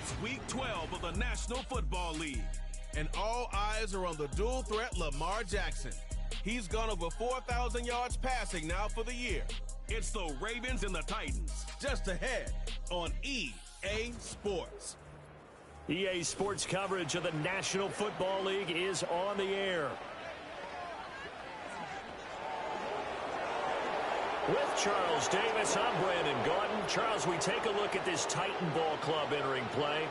It's Week 12 of the National Football League, and all eyes are on the dual threat Lamar Jackson. He's gone over 4,000 yards passing now for the year. It's the Ravens and the Titans, just ahead on EA Sports. EA Sports coverage of the National Football League is on the air. With Charles Davis, I'm Brandon Gordon. Charles, we take a look at this Titan Ball Club entering play.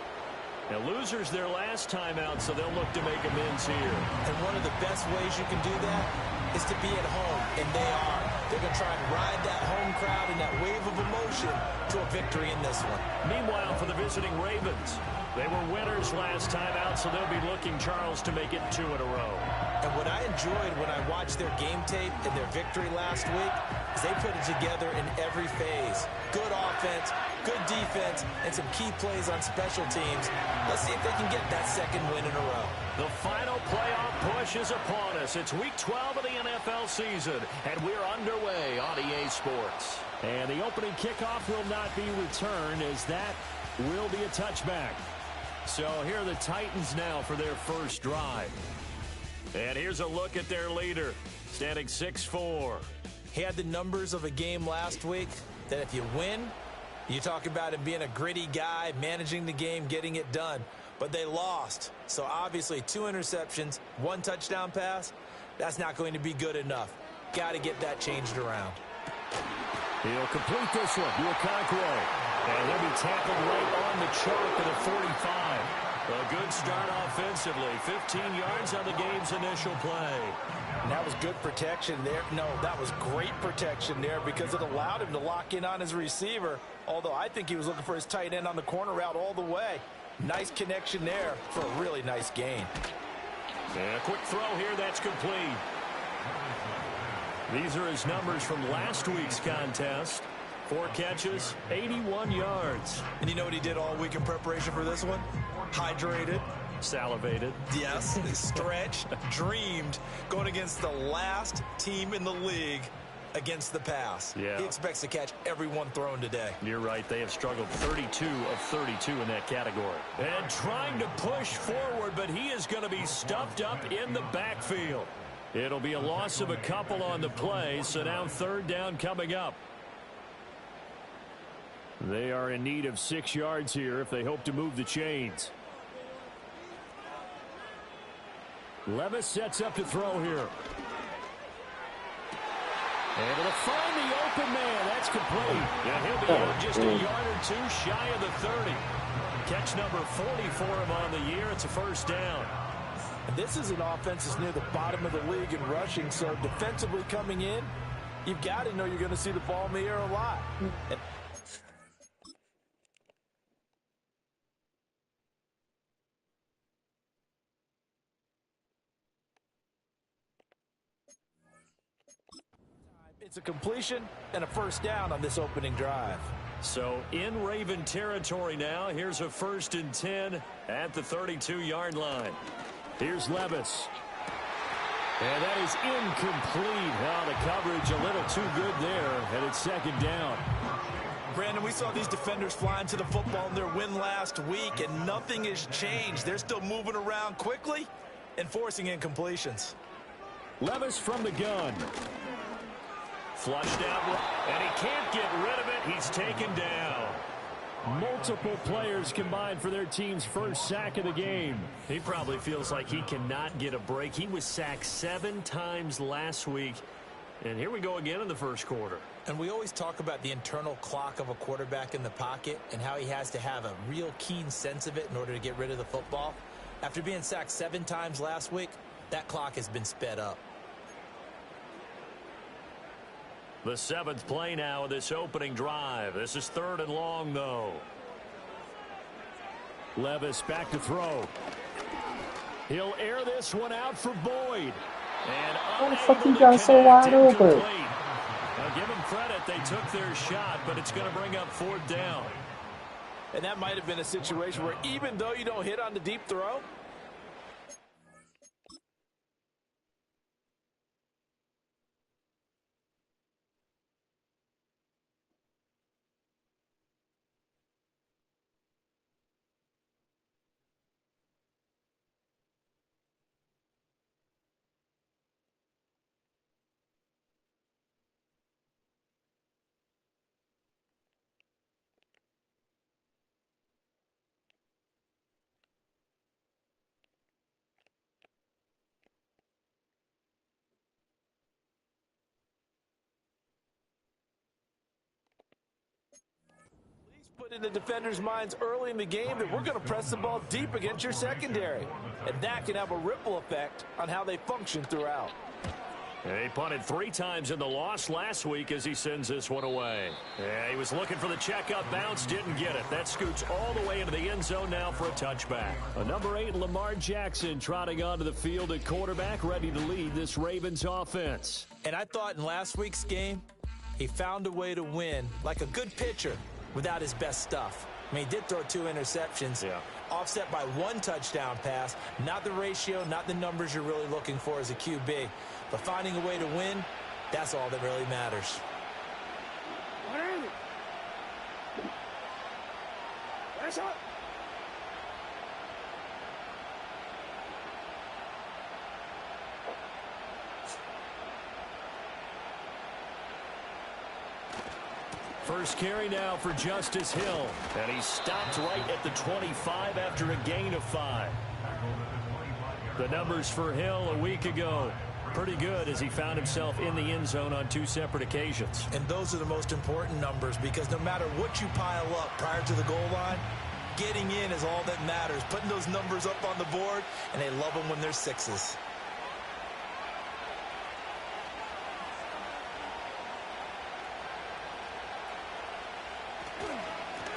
Now, losers their last time out, so they'll look to make amends here. And one of the best ways you can do that is to be at home, and they are. They're going to try and ride that home crowd and that wave of emotion to a victory in this one. Meanwhile, for the visiting Ravens, they were winners last time out, so they'll be looking, Charles, to make it 2 in a row. And what I enjoyed when I watched their game tape and their victory last week is they put it together in every phase. Good offense, good defense, and some key plays on special teams. Let's see if they can get that second win in a row. The final playoff push is upon us. It's Week 12 of the NFL season, and we're underway on EA Sports. And the opening kickoff will not be returned, as that will be a touchback. So here are the Titans now for their first drive. And here's a look at their leader, standing 6'4". He had the numbers of a game last week that if you win, you talk about him being a gritty guy, managing the game, getting it done. But they lost. So obviously 2 interceptions, 1 touchdown pass, that's not going to be good enough. Got to get that changed around. He'll complete this one to Okonkwo. And he'll be tackled right on the chalk at the 45. A good start offensively. 15 yards on the game's initial play. And that was good protection there. No, that was great protection there because it allowed him to lock in on his receiver. Although I think he was looking for his tight end on the corner route all the way. Nice connection there for a really nice gain. And a quick throw here that's complete. These are his numbers from last week's contest. 4 catches, 81 yards. And you know what he did all week in preparation for this one? Hydrated. Salivated. Yes, stretched, dreamed, going against the last team in the league against the pass. Yeah. He expects to catch every one thrown today. You're right. They have struggled 32 of 32 in that category. And trying to push forward, but he is going to be stuffed up in the backfield. It'll be a loss of a couple on the play, so now 3rd down coming up. They are in need of 6 yards here if they hope to move the chains. Levis sets up to throw here. Able to find the open man. That's complete. And he'll be out just a yard or 2 shy of the 30. Catch number 40 for him on the year. It's a 1st down. And this is an offense that's near the bottom of the league in rushing, so defensively coming in, you've got to know you're going to see the ball in the air a lot. It's a completion and a 1st down on this opening drive. So in Raven territory now. Here's a 1st and 10 at the 32-yard line. Here's Levis. And that is incomplete. Well, the coverage a little too good there, and it's 2nd down. Brandon, we saw these defenders flying to the football in their win last week, and nothing has changed. They're still moving around quickly and forcing incompletions. Levis from the gun. Flushed out, and he can't get rid of it. He's taken down. Multiple players combined for their team's 1st sack of the game. He probably feels like he cannot get a break. He was sacked 7 times last week. And here we go again in the 1st quarter. And we always talk about the internal clock of a quarterback in the pocket and how he has to have a real keen sense of it in order to get rid of the football. After being sacked 7 times last week, that clock has been sped up. The 7th play now of this opening drive. This is 3rd and long, though. Levis back to throw. He'll air this one out for Boyd. And How the fuck you got so wide open? Now give them credit. They took their shot, but it's going to bring up 4th down. And that might have been a situation where even though you don't hit on the deep throw, put in the defenders' minds early in the game that we're going to press the ball deep against your secondary. And that can have a ripple effect on how they function throughout. He punted 3 times in the loss last week as he sends this one away. Yeah, he was looking for the checkup bounce, didn't get it. That scoots all the way into the end zone now for a touchback. A number 8, Lamar Jackson, trotting onto the field at quarterback, ready to lead this Ravens offense. And I thought in last week's game, he found a way to win like a good pitcher without his best stuff. I mean, he did throw 2 interceptions, offset by 1 touchdown pass. Not the ratio, not the numbers you're really looking for as a QB. But finding a way to win, that's all that really matters. What is it? What's up? First carry now for Justice Hill. And he stopped right at the 25 after a gain of 5. The numbers for Hill a week ago, pretty good as he found himself in the end zone on 2 separate occasions. And those are the most important numbers because no matter what you pile up prior to the goal line, getting in is all that matters. Putting those numbers up on the board, and they love them when they're 6s.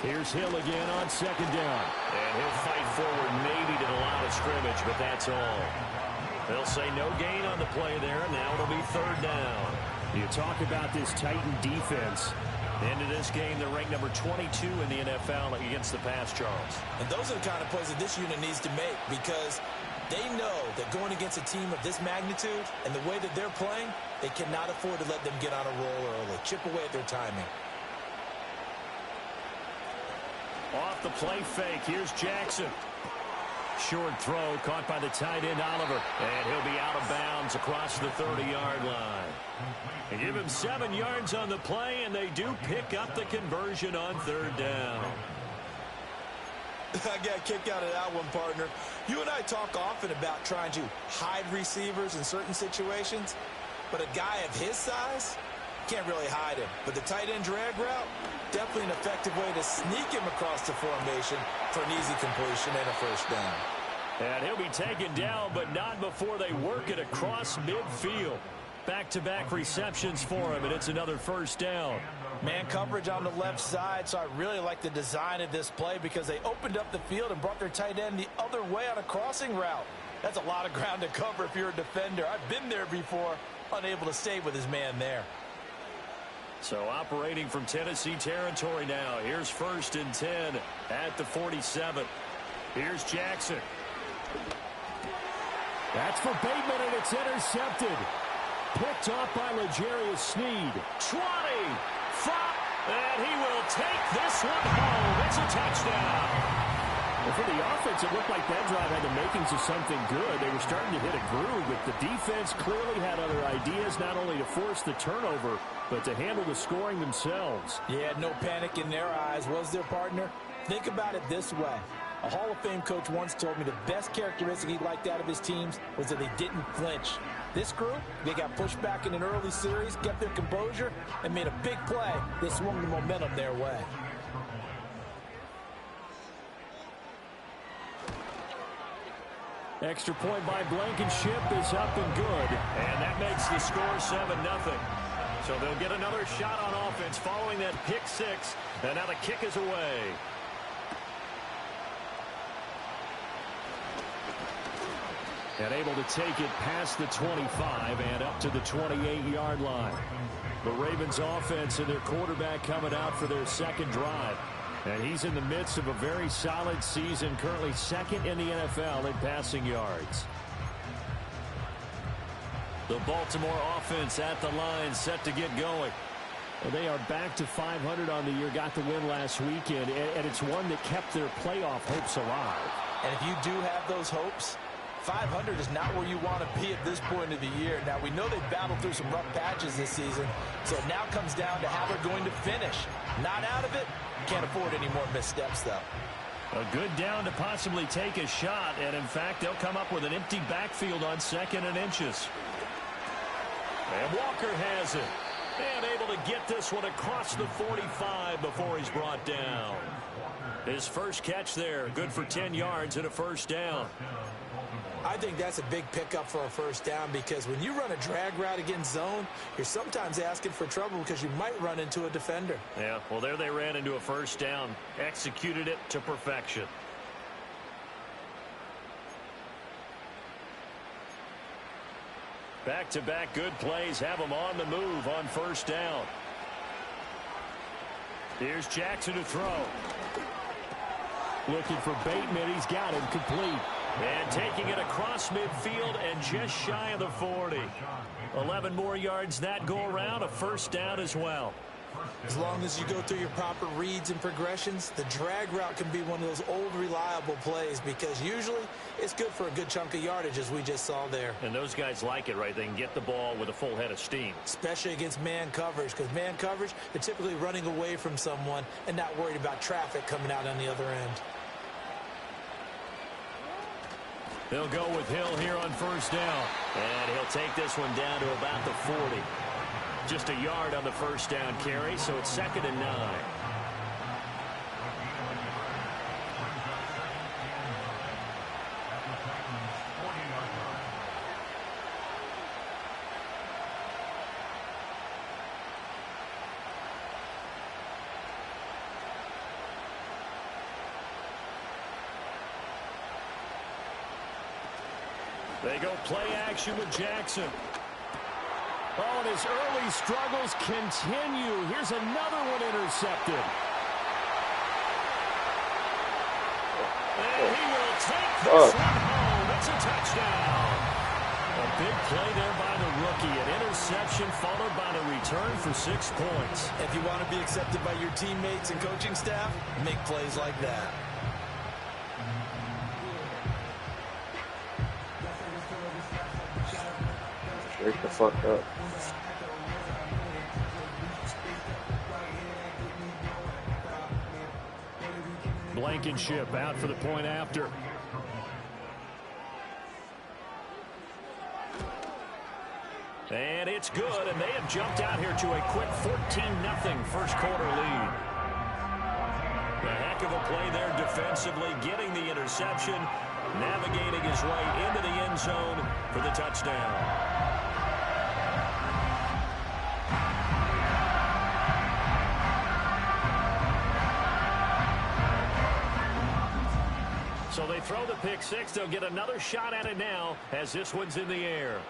Here's Hill again on 2nd down. And he'll fight forward maybe to the line of scrimmage, but that's all. They'll say no gain on the play there. Now it'll be 3rd down. You talk about this Titan defense. Into this game, they're ranked number 22 in the NFL against the pass, Charles. And those are the kind of plays that this unit needs to make because they know that going against a team of this magnitude and the way that they're playing, they cannot afford to let them get on a roll early. Chip away at their timing. Off the play fake. Here's Jackson. Short throw caught by the tight end Oliver. And he'll be out of bounds across the 30-yard line. They give him 7 yards on the play, and they do pick up the conversion on 3rd down. I got a kick out of that one, partner. You and I talk often about trying to hide receivers in certain situations, but a guy of his size can't really hide him. But the tight end drag route, definitely an effective way to sneak him across the formation for an easy completion and a 1st down. And he'll be taken down, but not before they work it across midfield. Back-to-back receptions for him, and it's another 1st down. Man coverage on the left side, so I really like the design of this play because they opened up the field and brought their tight end the other way on a crossing route. That's a lot of ground to cover if you're a defender. I've been there before, unable to stay with his man there. So operating from Tennessee territory now. Here's 1st and 10 at the 47. Here's Jackson. That's for Bateman, and it's intercepted. Picked off by L'Jarius Sneed. 20, 5, and he will take this one home. It's a touchdown. Well, for the offense, it looked like that drive had the makings of something good. They were starting to hit a groove, but the defense clearly had other ideas, not only to force the turnover, but to handle the scoring themselves. Yeah, no panic in their eyes, was their partner? Think about it this way. A Hall of Fame coach once told me the best characteristic he liked out of his teams was that they didn't flinch. This group, they got pushed back in an early series, kept their composure, and made a big play that swung the momentum their way. Extra point by Blankenship is up and good. And that makes the score 7-0. So they'll get another shot on offense following that pick 6. And now the kick is away. And able to take it past the 25 and up to the 28-yard line. The Ravens offense and their quarterback coming out for their 2nd drive. And he's in the midst of a very solid season, currently 2nd in the NFL in passing yards. The Baltimore offense at the line, set to get going. Well, they are back to 500 on the year, got the win last weekend, and it's one that kept their playoff hopes alive. And if you do have those hopes, 500 is not where you want to be at this point of the year. Now, we know they've battled through some rough patches this season, so it now comes down to how they're going to finish. Not out of it. Can't afford any more missteps, though. A good down to possibly take a shot, and in fact, they'll come up with an empty backfield on 2nd and inches. And Walker has it. And able to get this one across the 45 before he's brought down. His first catch there, good for 10 yards and a first down. I think that's a big pickup for a first down because when you run a drag route against zone, you're sometimes asking for trouble because you might run into a defender. Yeah, well, there they ran into a first down. Executed it to perfection. Back-to-back good plays have them on the move on first down. Here's Jackson to throw. Looking for Bateman. He's got him complete. And taking it across midfield and just shy of the 40. 11 more yards that go around, a first down as well. As long as you go through your proper reads and progressions, the drag route can be one of those old reliable plays because usually it's good for a good chunk of yardage as we just saw there. And those guys like it, right? They can get the ball with a full head of steam. Especially against man coverage because man coverage, they're typically running away from someone and not worried about traffic coming out on the other end. They'll go with Hill here on first down. And he'll take this one down to about the 40. Just a yard on the first down carry, so it's 2nd and 9. They go play action with Jackson. Oh, and his early struggles continue. Here's another one intercepted. And he will take this one home. It's a touchdown. A big play there by the rookie. An interception followed by the return for 6 points. If you want to be accepted by your teammates and coaching staff, make plays like that. Wake the fuck up. Blankenship out for the point after. And it's good, and they have jumped out here to a quick 14-0 first quarter lead. A heck of a play there defensively, getting the interception, navigating his way into the end zone for the touchdown. So they throw the pick six. They'll get another shot at it now as this one's in the air.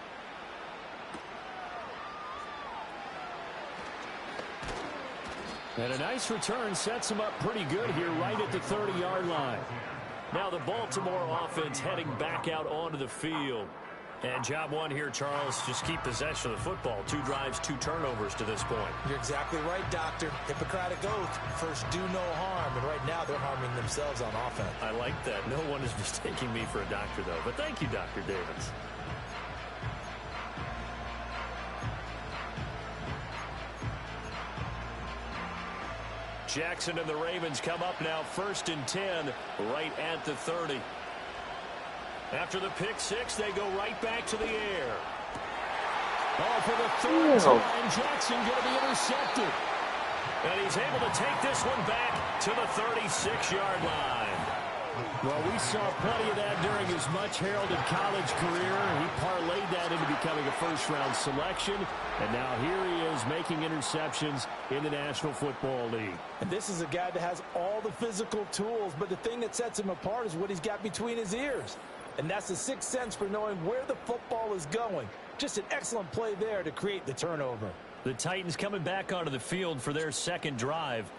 And a nice return sets them up pretty good here right at the 30-yard line. Now the Baltimore offense heading back out onto the field. And job one here, Charles, just keep possession of the football. 2 drives, 2 turnovers to this point. You're exactly right, Doctor. Hippocratic oath. First, do no harm. And right now, they're harming themselves on offense. I like that. No one is mistaking me for a doctor, though. But thank you, Dr. Davis. Jackson and the Ravens come up now 1st and 10 right at the 30. After the pick six, they go right back to the air. Oh, for the 3rd time, Jackson going to be intercepted. And he's able to take this one back to the 36-yard line. Well, we saw plenty of that during his much-heralded college career. He parlayed that into becoming a first-round selection. And now here he is making interceptions in the National Football League. And this is a guy that has all the physical tools, but the thing that sets him apart is what he's got between his ears. And that's the 6th sense for knowing where the football is going. Just an excellent play there to create the turnover. The Titans coming back onto the field for their 2nd drive.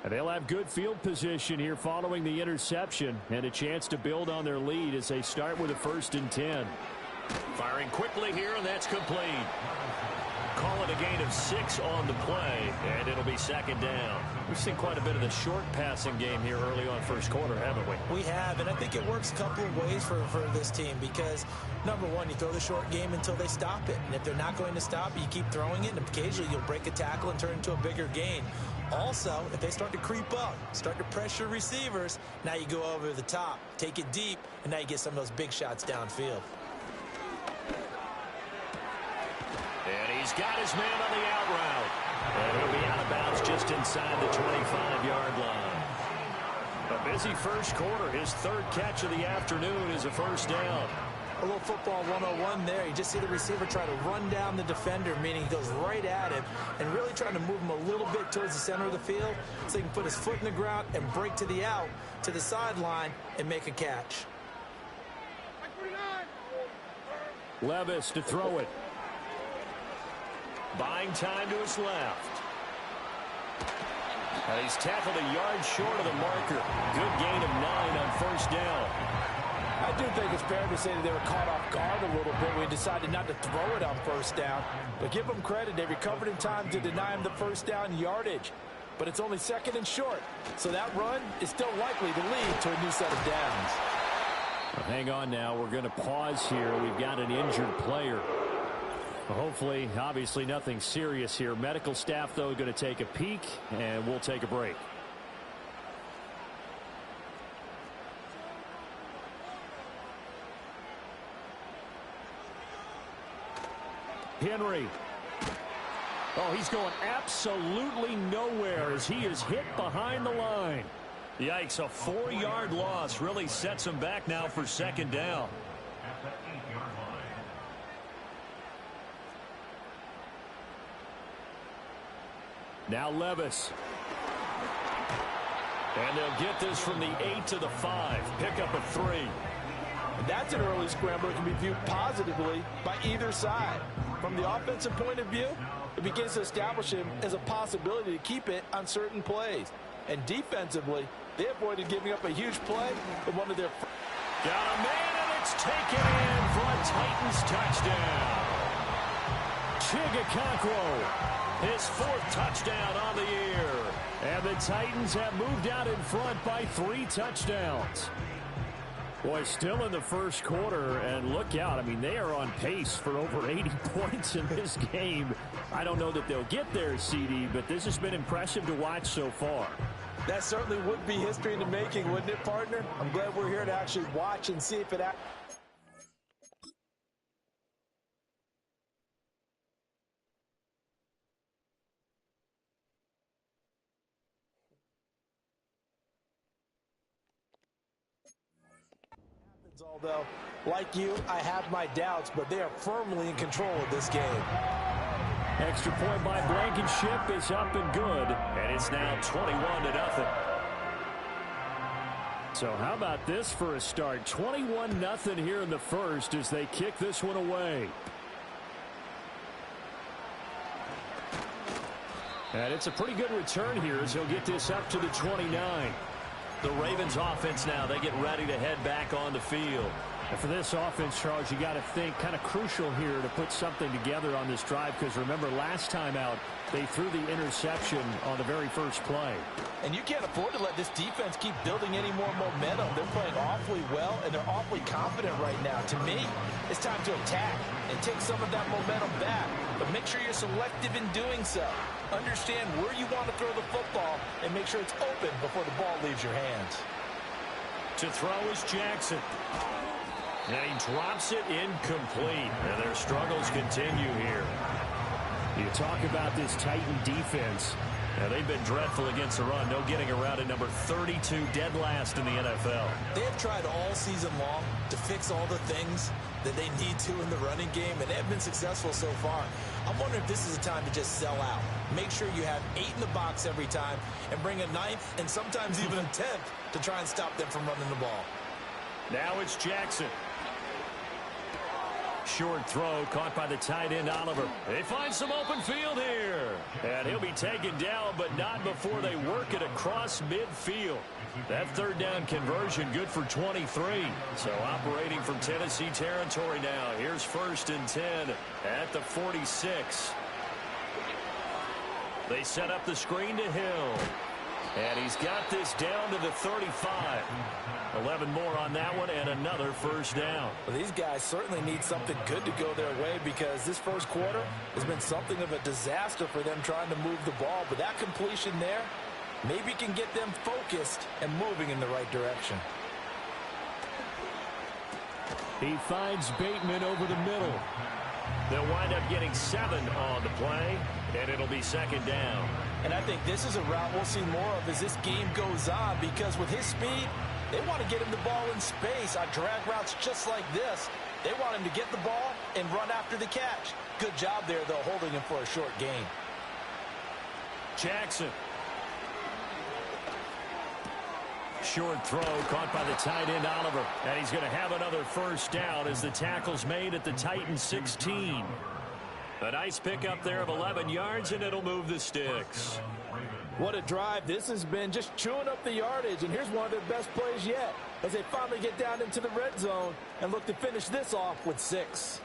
And they'll have good field position here following the interception and a chance to build on their lead as they start with a 1st and 10. Firing quickly here, and that's complete. Call it a gain of 6 on the play, and it'll be 2nd down. We've seen quite a bit of the short passing game here early on first quarter, haven't we? We have, and I think it works a couple of ways for this team because, number one, you throw the short game until they stop it. And if they're not going to stop it, you keep throwing it, and occasionally you'll break a tackle and turn it into a bigger gain. Also, if they start to creep up, start to pressure receivers, now you go over the top, take it deep, and now you get some of those big shots downfield. And He's got his man on the out route. And he'll be out of bounds just inside the 25-yard line. A busy first quarter. His third catch of the afternoon is a first down. A little football 101 there. You just see the receiver try to run down the defender, meaning he goes right at him and really trying to move him a little bit towards the center of the field so he can put his foot in the ground and break to the out, to the sideline, and make a catch. Levis to throw it. Buying time to his left. And he's tackled a yard short of the marker. Good gain of 9 on first down. I do think it's fair to say that they were caught off guard a little bit when we decided not to throw it on first down. But give them credit. They recovered in time to deny him the first down yardage. But it's only second and short. So that run is still likely to lead to a new set of downs. Well, hang on now. We're going to pause here. We've got an injured player. Hopefully, obviously nothing serious here. Medical staff, though, going to take a peek, and we'll take a break. Henry. Oh, he's going absolutely nowhere as he is hit behind the line. Yikes, a 4-yard loss really sets him back now for second down. Now Levis. And they'll get this from the 8 to the 5. Pick up a 3. That's an early scramble that can be viewed positively by either side. From the offensive point of view, it begins to establish him as a possibility to keep it on certain plays. And defensively, they avoided giving up a huge play in one of their... Got a man, and it's taken in for a Titans touchdown. Chigakonkwo, his 4th touchdown on the year. And the Titans have moved out in front by 3 touchdowns. Boy, still in the first quarter, and look out. I mean, they are on pace for over 80 points in this game. I don't know that they'll get there, CD, but this has been impressive to watch so far. That certainly would be history in the making, wouldn't it, partner? I'm glad we're here to actually watch and see if it happens. Although, like you, I have my doubts, but they are firmly in control of this game. Extra point by Blankenship is up and good, and it's now 21-0. So how about this for a start? 21-0 here in the first as they kick this one away. And it's a pretty good return here as he'll get this up to the 29. The Ravens offense now, they get ready to head back on the field. And for this offense, Charles, you got to think kind of crucial here to put something together on this drive, because remember last time out, they threw the interception on the very first play. And you can't afford to let this defense keep building any more momentum. They're playing awfully well, and they're awfully confident right now. To me, it's time to attack and take some of that momentum back. But make sure you're selective in doing so. Understand where you want to throw the football and make sure it's open before the ball leaves your hands. To throw is Jackson. And he drops it incomplete. And their struggles continue here. You talk about this Titan defense. Now, they've been dreadful against the run. No getting around at number 32, dead last in the NFL. They have tried all season long to fix all the things that they need to in the running game, and they have been successful so far. I'm wondering if this is a time to just sell out. Make sure you have 8 in the box every time and bring a 9th and sometimes even a 10th to try and stop them from running the ball. Now it's Jackson. Short throw caught by the tight end Oliver. They find some open field here. And he'll be taken down, but not before they work it across midfield. That third down conversion good for 23. So operating from Tennessee territory now. Here's 1st and 10 at the 46. They set up the screen to Hill. And he's got this down to the 35. 11 more on that one and another first down. Well, these guys certainly need something good to go their way, because this first quarter has been something of a disaster for them trying to move the ball. But that completion there maybe can get them focused and moving in the right direction. He finds Bateman over the middle. They'll wind up getting 7 on the play, and it'll be second down. And I think this is a route we'll see more of as this game goes on, because with his speed, they want to get him the ball in space on drag routes just like this. They want him to get the ball and run after the catch. Good job there, though, holding him for a short gain. Jackson. Short throw caught by the tight end, Oliver. And he's going to have another first down as the tackle's made at the Titans 16. A nice pickup there of 11 yards, and it'll move the sticks. What a drive this has been, just chewing up the yardage. And here's one of their best plays yet as they finally get down into the red zone and look to finish this off with 6.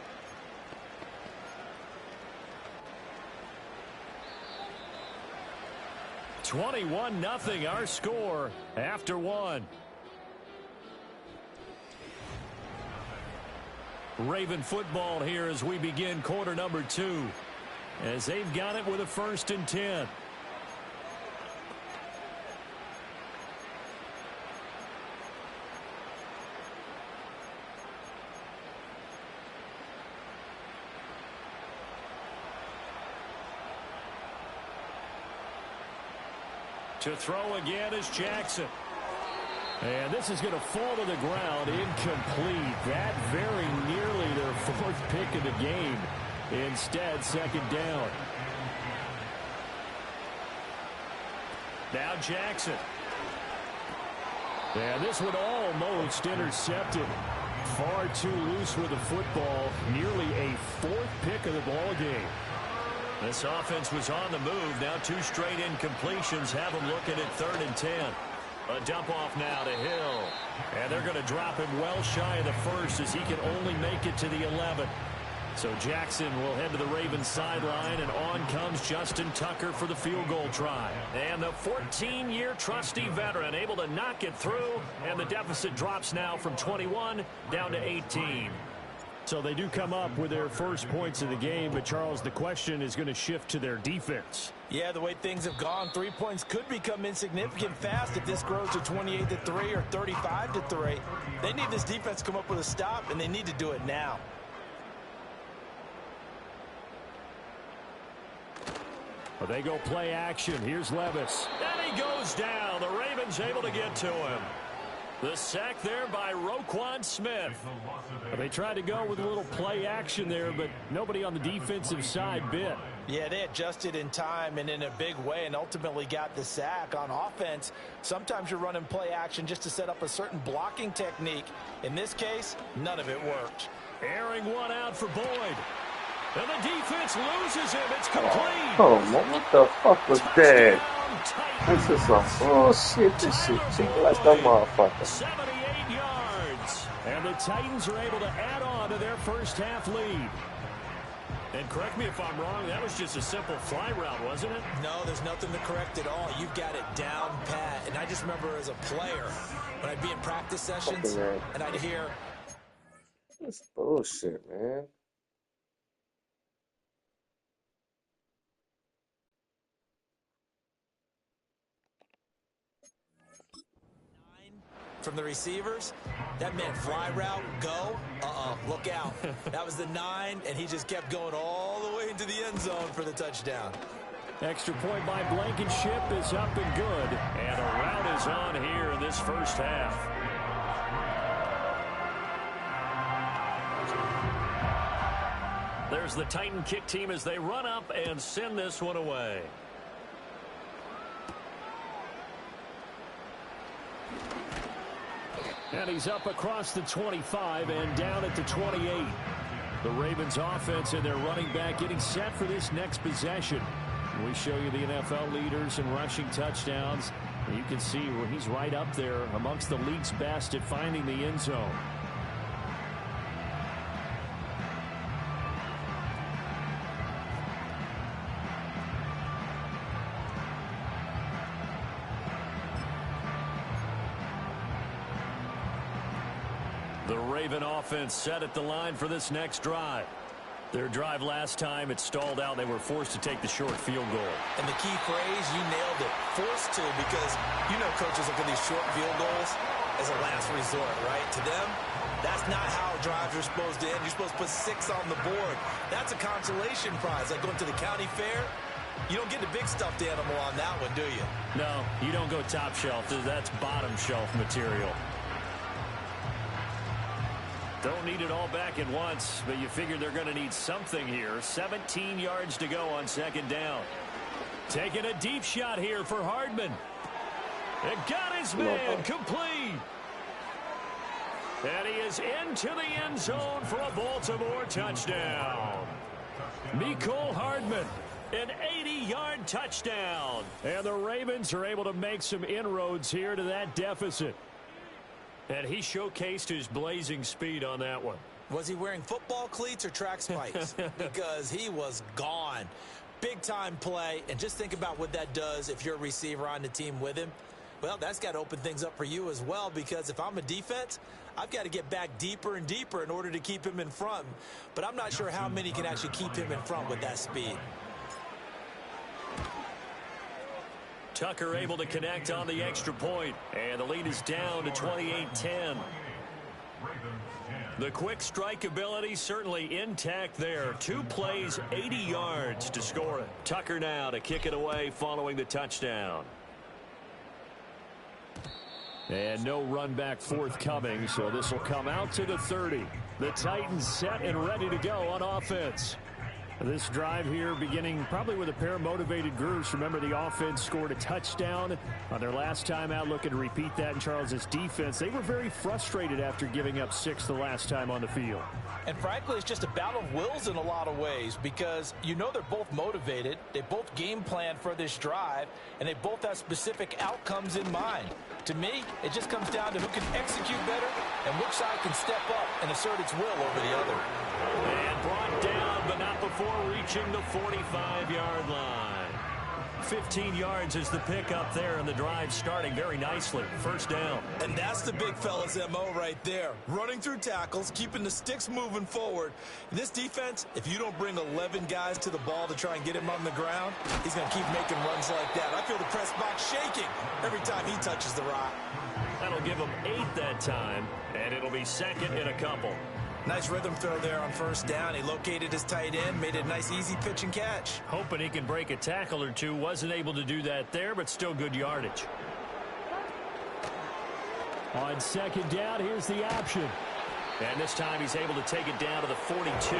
(21-0) our score after 1. Raven football here as we begin quarter number 2, as they've got it with a 1st and 10. To throw again is Jackson. And this is going to fall to the ground, incomplete. That very nearly their 4th pick of the game. Instead, second down. Now Jackson. And this one almost intercepted. Far too loose with the football. Nearly a 4th pick of the ball game. This offense was on the move. Now 2 straight incompletions have them looking at 3rd and 10. A dump off now to Hill. And they're going to drop him well shy of the 1st as he can only make it to the 11. So Jackson will head to the Ravens sideline, and on comes Justin Tucker for the field goal try. And the 14-year trusty veteran able to knock it through, and the deficit drops now from 21 down to 18. So they do come up with their first points of the game, but Charles, the question is going to shift to their defense. Yeah, the way things have gone, 3 points could become insignificant fast if this grows to 28-3 or 35-3. They need this defense to come up with a stop, and they need to do it now. Well, they go play action. Here's Levis. And he goes down. The Ravens able to get to him. The sack there by Roquan Smith. They tried to go with a little play action there, but nobody on the defensive side bit. Yeah, they adjusted in time and in a big way and ultimately got the sack. On offense, sometimes you're running play action just to set up a certain blocking technique. In this case, none of it worked. Airing one out for Boyd. And the defense loses him. It's complete. Oh, what the fuck was that? This is some bullshit. This shit cheap like that motherfucker. 78 yards. And the Titans are able to add on to their first half lead. And correct me if I'm wrong, that was just a simple fly route, wasn't it? No, there's nothing to correct at all. You've got it down pat. And I just remember as a player, when I'd be in practice sessions, and I'd hear, That's bullshit, man. from the receivers, that meant fly route, go, look out. That was the 9, and he just kept going all the way into the end zone for the touchdown. Extra point by Blankenship is up and good. And a route is on here in this first half. There's the Titan kick team as they run up and send this one away. And he's up across the 25 and down at the 28. The Ravens offense and their running back getting set for this next possession. We show you the NFL leaders in rushing touchdowns. And you can see where he's right up there amongst the league's best at finding the end zone. The Raven offense set at the line for this next drive. Their drive last time, it stalled out. They were forced to take the short field goal. And the key phrase, you nailed it, forced to, because you know coaches look at these short field goals as a last resort, right? To them, That's not how drives are supposed to end. You're supposed to put 6 on the board. That's a consolation prize, like going to the county fair. You don't get the big stuffed animal on that one, do you? No, you don't go top shelf. That's bottom shelf material. Don't need it all back at once, but you figure they're going to need something here. 17 yards to go on second down. Taking a deep shot here for Hardman. It got his man complete. And he is into the end zone for a Baltimore touchdown. Mecole Hardman, an 80-yard touchdown. And the Ravens are able to make some inroads here to that deficit. And he showcased his blazing speed on that one. Was he wearing football cleats or track spikes? Because he was gone. Big-time play. And just think about what that does if you're a receiver on the team with him. Well, that's got to open things up for you as well, because if I'm a defense, I've got to get back deeper and deeper in order to keep him in front. But I'm not sure how many can actually keep him in front with that speed. Tucker able to connect on the extra point, and the lead is down to 28-10. The quick strike ability certainly intact there. 2 plays, 80 yards to score it. Tucker now to kick it away following the touchdown. And no run back forthcoming, so this will come out to the 30. The Titans set and ready to go on offense. This drive here beginning probably with a pair of motivated groups. Remember, the offense scored a touchdown on their last time out. Looking to repeat that in Charles's defense. They were very frustrated after giving up 6 the last time on the field. And frankly, it's just a battle of wills in a lot of ways, because you know they're both motivated. They both game plan for this drive, and they both have specific outcomes in mind. To me, it just comes down to who can execute better and which side can step up and assert its will over the other. And brought down, but not before reaching the 45-yard line. 15 yards is the pickup there, and the drive starting very nicely. First down. And that's the big fella's MO right there. Running through tackles, keeping the sticks moving forward. In this defense, if you don't bring 11 guys to the ball to try and get him on the ground, he's going to keep making runs like that. I feel the press box shaking every time he touches the rock. That'll give him 8 that time, and it'll be second and a couple. Nice rhythm throw there on first down. He located his tight end, made it a nice easy pitch and catch. Hoping he can break a tackle or two. Wasn't able to do that there, but still good yardage. On second down, here's the option. And this time he's able to take it down to the 42.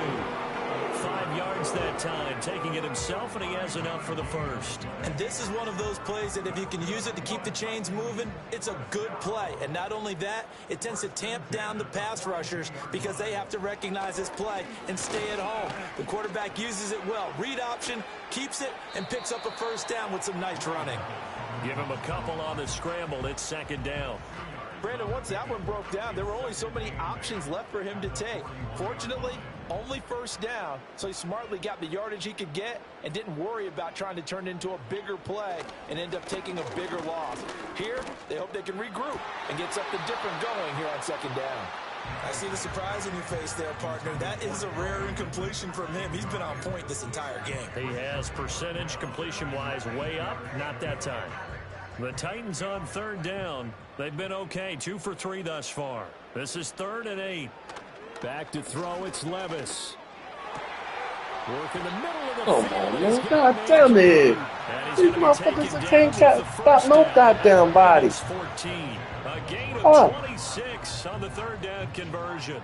5 yards that time, taking it himself, and he has enough for the first. And this is one of those plays that if you can use it to keep the chains moving, it's a good play. And not only that, it tends to tamp down the pass rushers because they have to recognize this play and stay at home. The quarterback uses it well. Read option, keeps it, and picks up a first down with some nice running. Give him a couple on the scramble. It's second down. Brandon, once that one broke down, there were only so many options left for him to take. Fortunately, only first down, so he smartly got the yardage he could get and didn't worry about trying to turn it into a bigger play and end up taking a bigger loss. Here, they hope they can regroup and get something different going here on second down. I see the surprise in your face there, partner. That is a rare incompletion from him. He's been on point this entire game. He has percentage completion-wise way up, not that time. The Titans on third down. They've been okay, 2 for 3 thus far. This is 3rd and 8. Back to throw, it's Levis. Work in the middle of the Come field. on, man. God damn it. These motherfuckers can't got no goddamn body. 14. A gain of 26 on the third down conversion.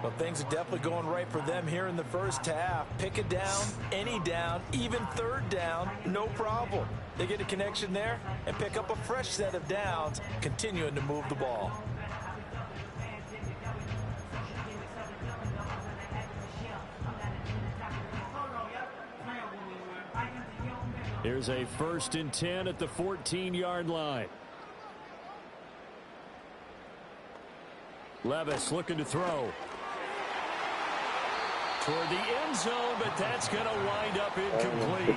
Well, things are definitely going right for them here in the first half. Pick a down, any down, even third down, no problem. They get a connection there and pick up a fresh set of downs, continuing to move the ball. Here's a 1st and 10 at the 14-yard line. Levis looking to throw. Toward the end zone, but that's going to wind up incomplete.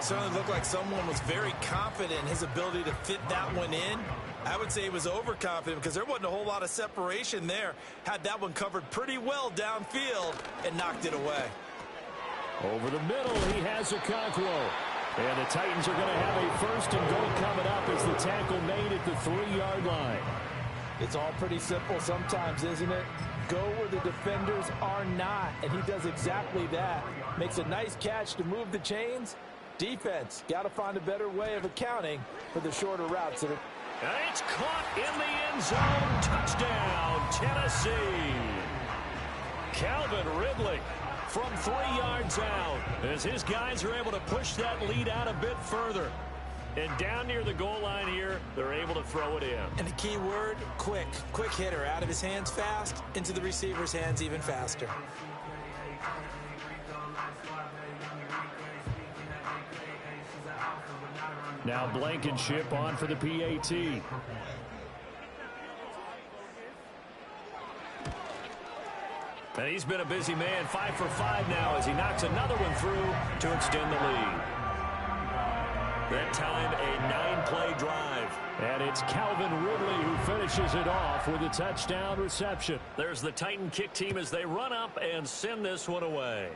Certainly looked like someone was very confident in his ability to fit that one in. I would say he was overconfident because there wasn't a whole lot of separation there. Had that one covered pretty well downfield and knocked it away. Over the middle, he has Okonkwo. And the Titans are going to have a 1st and goal coming up as the tackle made at the 3-yard line. It's all pretty simple sometimes, isn't it? Go where the defenders are not, and he does exactly that. Makes a nice catch to move the chains. Defense, got to find a better way of accounting for the shorter routes. And it's caught in the end zone. Touchdown, Tennessee. Calvin Ridley from 3 yards out as his guys are able to push that lead out a bit further. And down near the goal line here, they're able to throw it in. And the key word, quick. Quick hitter, out of his hands fast, into the receiver's hands even faster. Now Blankenship on for the PAT. And he's been a busy man, 5 for 5 now as he knocks another one through to extend the lead. That time, a 9-play drive. And it's Calvin Ridley who finishes it off with a touchdown reception. There's the Titan kick team as they run up and send this one away.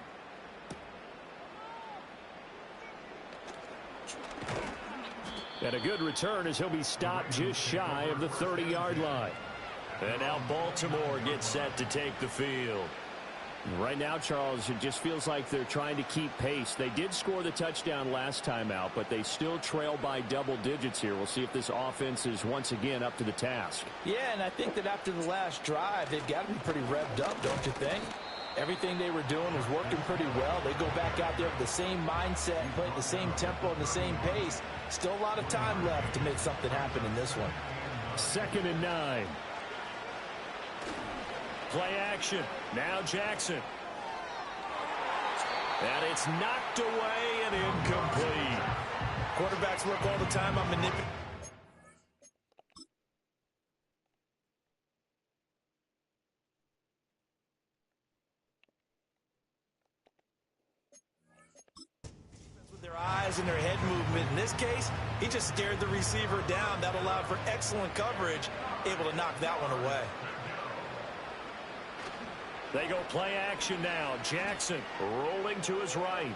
And a good return as he'll be stopped just shy of the 30-yard line. And now Baltimore gets set to take the field. Right now, Charles, it just feels like they're trying to keep pace. They did score the touchdown last time out, but they still trail by double digits here. We'll see if this offense is once again up to the task. Yeah, and I think that after the last drive, they've got to be pretty revved up, don't you think? Everything they were doing was working pretty well. They go back out there with the same mindset and play at the same tempo and the same pace. Still a lot of time left to make something happen in this one. 2nd and 9. Play action. Now Jackson. And it's knocked away and incomplete. Quarterbacks work all the time on manipulating. With their eyes and their head movement. In this case, he just stared the receiver down. That allowed for excellent coverage. Able to knock that one away. They go play action now. Jackson rolling to his right.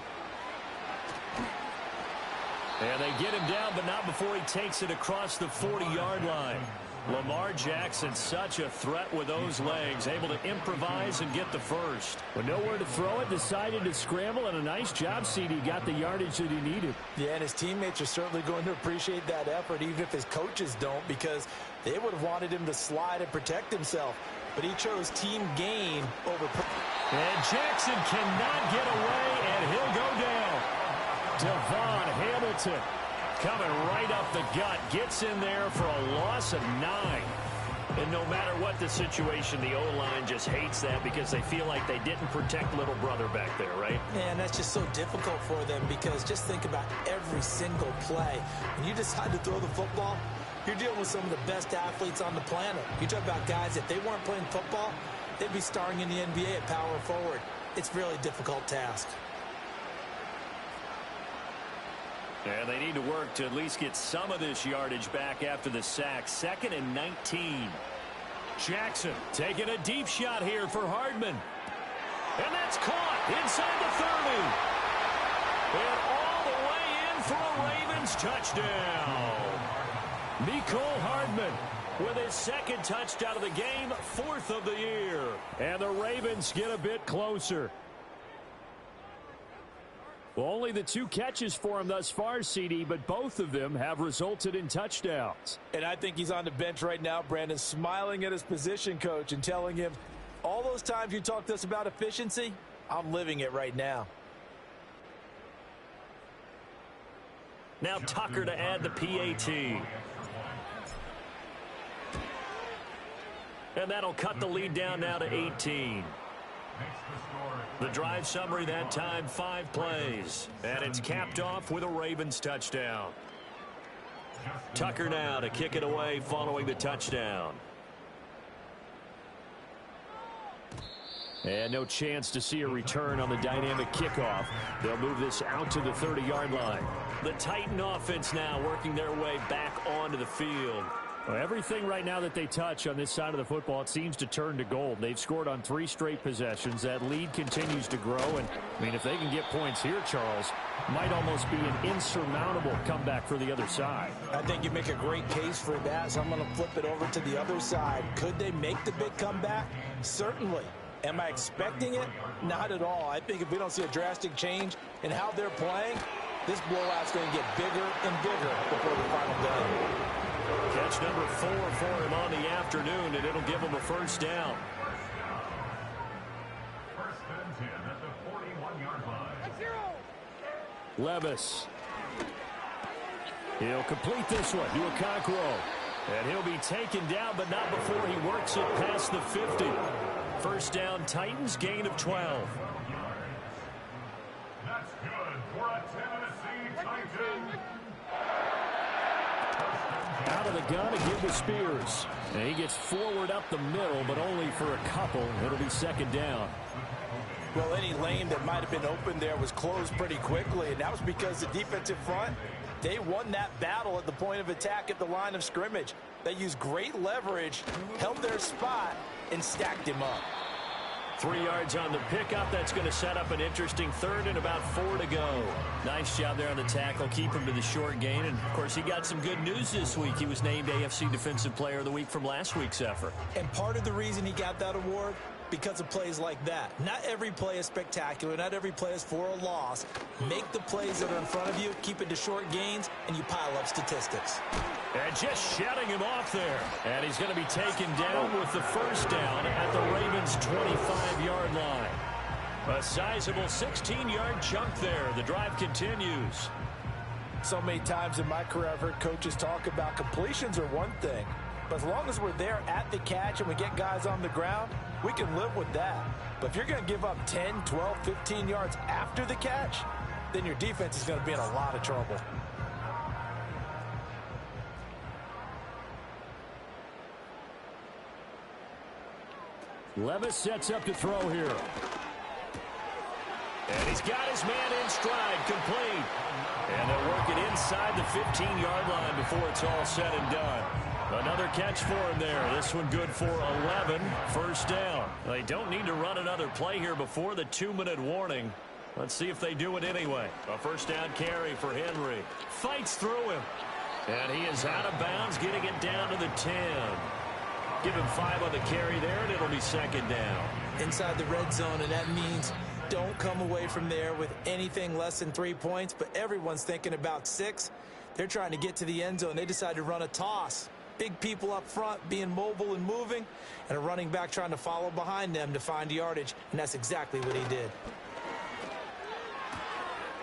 And they get him down, but not before he takes it across the 40-yard line. Lamar Jackson, such a threat with those legs, able to improvise and get the first. With nowhere to throw it, decided to scramble, and a nice job, CD. Got the yardage that he needed. Yeah, and his teammates are certainly going to appreciate that effort, even if his coaches don't, because they would have wanted him to slide and protect himself. But he chose team gain over. And Jackson cannot get away, and he'll go down. Devon Hamilton coming right up the gut. Gets in there for a loss of 9. And no matter what the situation, the O-line just hates that because they feel like they didn't protect little brother back there, right? Man, that's just so difficult for them because just think about every single play. When you decide to throw the football, you're dealing with some of the best athletes on the planet. You talk about guys, if they weren't playing football, they'd be starring in the NBA at power forward. It's a really difficult task. And they need to work to at least get some of this yardage back after the sack. 2nd and 19. Jackson taking a deep shot here for Hardman. And that's caught inside the 30. And all the way in for a Ravens touchdown. Mecole Hardman with his 2nd touchdown of the game, 4th of the year. And the Ravens get a bit closer. Well, only the 2 catches for him thus far, CD, but both of them have resulted in touchdowns. And I think he's on the bench right now, Brandon, smiling at his position coach and telling him, all those times you talked to us about efficiency, I'm living it right now. Now Tucker to add the PAT. And that'll cut the lead down now to 18. The drive summary that time, 5 plays. And it's capped off with a Ravens touchdown. Tucker now to kick it away following the touchdown. And no chance to see a return on the dynamic kickoff. They'll move this out to the 30-yard line. The Titan offense now working their way back onto the field. Well, everything right now that they touch on this side of the football, it seems to turn to gold. They've scored on 3 straight possessions. That lead continues to grow. And, I mean, if they can get points here, Charles, might almost be an insurmountable comeback for the other side. I think you make a great case for that, so I'm going to flip it over to the other side. Could they make the big comeback? Certainly. Am I expecting it? Not at all. I think if we don't see a drastic change in how they're playing, this blowout's going to get bigger and bigger before the final game. Catch number 4 for him on the afternoon, and it'll give him a first down. First and 10 at the 41-yard line. Levis. He'll complete this one to Okonkwo. And he'll be taken down, but not before he works it past the 50. First down, Titans, gain of 12. That's good for a Tennessee Titan. Out of the gun again to Spears. And he gets forward up the middle, but only for a couple. It'll be second down. Well, any lane that might have been open there was closed pretty quickly, and that was because the defensive front, they won that battle at the point of attack at the line of scrimmage. They used great leverage, held their spot, and stacked him up. 3 yards on the pickup. That's going to set up an interesting third and about 4 to go. Nice job there on the tackle. Keep him to the short gain. And, of course, he got some good news this week. He was named AFC Defensive Player of the Week from last week's effort. And part of the reason he got that award, because of plays like that. Not every play is spectacular. Not every play is for a loss. Make the plays that are in front of you, keep it to short gains, and you pile up statistics. And just shutting him off there. And he's going to be taken down with the first down at the Ravens' 25-yard line. A sizable 16-yard chunk there. The drive continues. So many times in my career I've heard coaches talk about completions are one thing. But as long as we're there at the catch and we get guys on the ground, we can live with that. But if you're going to give up 10, 12, 15 yards after the catch, then your defense is going to be in a lot of trouble. Levis sets up to throw here. And he's got his man in stride, complete. And they'll work it inside the 15-yard line before it's all said and done. Another catch for him there. This one good for 11. First down. They don't need to run another play here before the 2-minute warning. Let's see if they do it anyway. A first down carry for Henry. Fights through him. And he is out of bounds, getting it down to the 10. Give him 5 on the carry there, and it'll be second down. Inside the red zone, and that means don't come away from there with anything less than 3 points, but everyone's thinking about 6. They're trying to get to the end zone. They decide to run a toss. Big people up front being mobile and moving, and a running back trying to follow behind them to find yardage, and that's exactly what he did.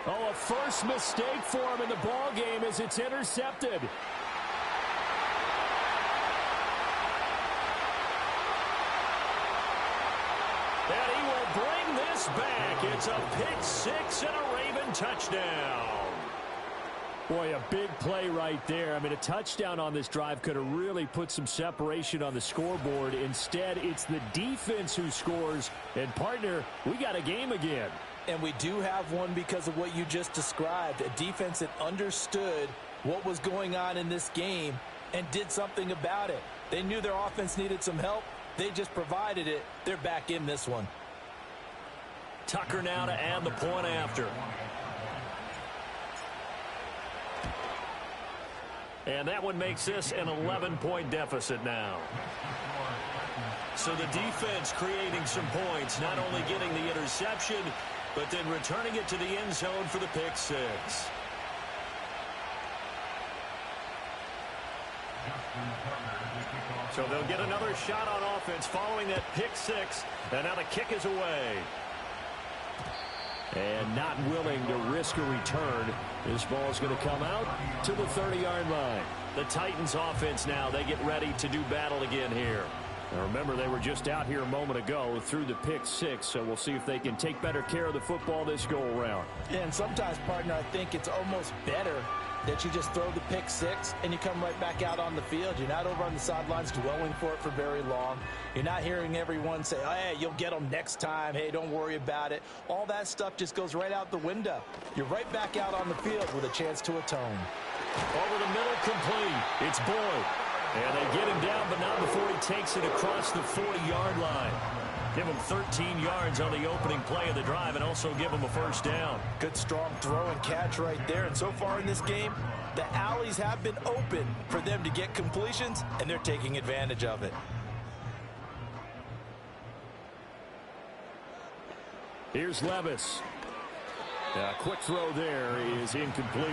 Oh, a first mistake for him in the ball game as it's intercepted. And he will bring this back. It's a pick 6 and a Raven touchdown. Boy, a big play right there. I mean, a touchdown on this drive could have really put some separation on the scoreboard. Instead, it's the defense who scores. And, partner, we got a game again. And we do have one because of what you just described. A defense that understood what was going on in this game and did something about it. They knew their offense needed some help. They just provided it. They're back in this one. Tucker now to add the point after. And that one makes this an 11-point deficit now. So the defense creating some points, not only getting the interception, but then returning it to the end zone for the pick 6. So they'll get another shot on offense following that pick 6. And now the kick is away. And not willing to risk a return. This ball's going to come out to the 30-yard line. The Titans offense now, they get ready to do battle again here. Now remember, they were just out here a moment ago through the pick 6, so we'll see if they can take better care of the football this go-around. Yeah, and sometimes, partner, I think it's almost better that you just throw the pick 6 and you come right back out on the field. You're not over on the sidelines dwelling for it for very long. You're not hearing everyone say, oh, hey, you'll get them next time. Hey, don't worry about it. All that stuff just goes right out the window. You're right back out on the field with a chance to atone. Over the middle, complete. It's Boyd. And they get him down, but not before he takes it across the 40-yard line. Give him 13 yards on the opening play of the drive and also give him a first down. Good strong throw and catch right there. And so far in this game, the alleys have been open for them to get completions, and they're taking advantage of it. Here's Levis. A quick throw there is incomplete.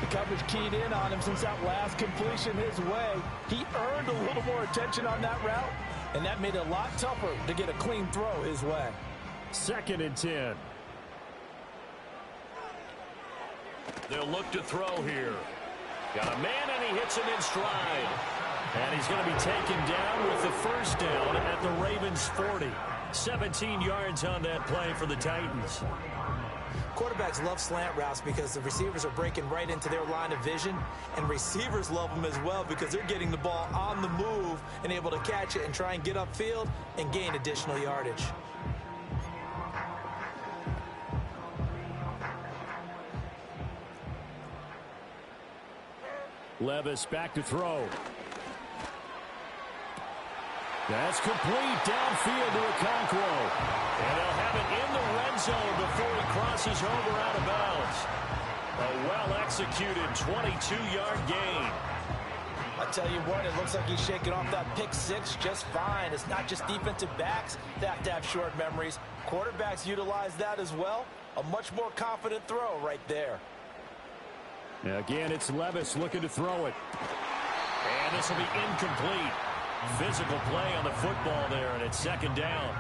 The coverage keyed in on him since that last completion his way. He earned a little more attention on that route, and that made it a lot tougher to get a clean throw his way. 2nd and 10. They'll look to throw here. Got a man, and he hits him in stride. And he's going to be taken down with the first down at the Ravens' 40. 17 yards on that play for the Titans. Quarterbacks love slant routes because the receivers are breaking right into their line of vision, and receivers love them as well because they're getting the ball on the move and able to catch it and try and get upfield and gain additional yardage. Levis back to throw. That's complete downfield to Okonkwo. And they'll have it in the red zone before he crosses over out of bounds. A well-executed 22-yard gain. I tell you what, it looks like he's shaking off that pick six just fine. It's not just defensive backs that have to have short memories. Quarterbacks utilize that as well. A much more confident throw right there. Again, it's Levis looking to throw it. And this will be incomplete. Physical play on the football there, and it's 2nd down.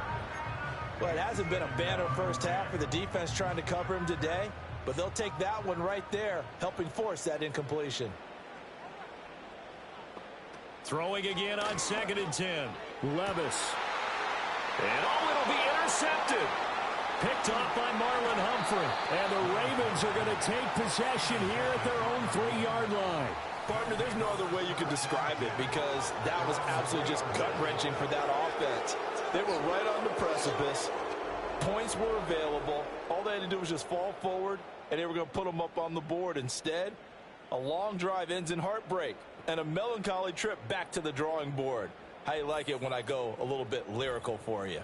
Well, it hasn't been a banner first half for the defense trying to cover him today, but they'll take that one right there, helping force that incompletion. Throwing again on 2nd and 10. Levis. And it'll be intercepted. Picked off by Marlon Humphrey. And the Ravens are going to take possession here at their own 3-yard line. Partner, there's no other way you could describe it because that was absolutely just gut-wrenching for that offense. They were right on the precipice. Points were available. All they had to do was just fall forward, and they were going to put them up on the board. Instead, a long drive ends in heartbreak and a melancholy trip back to the drawing board. How you like it when I go a little bit lyrical for you?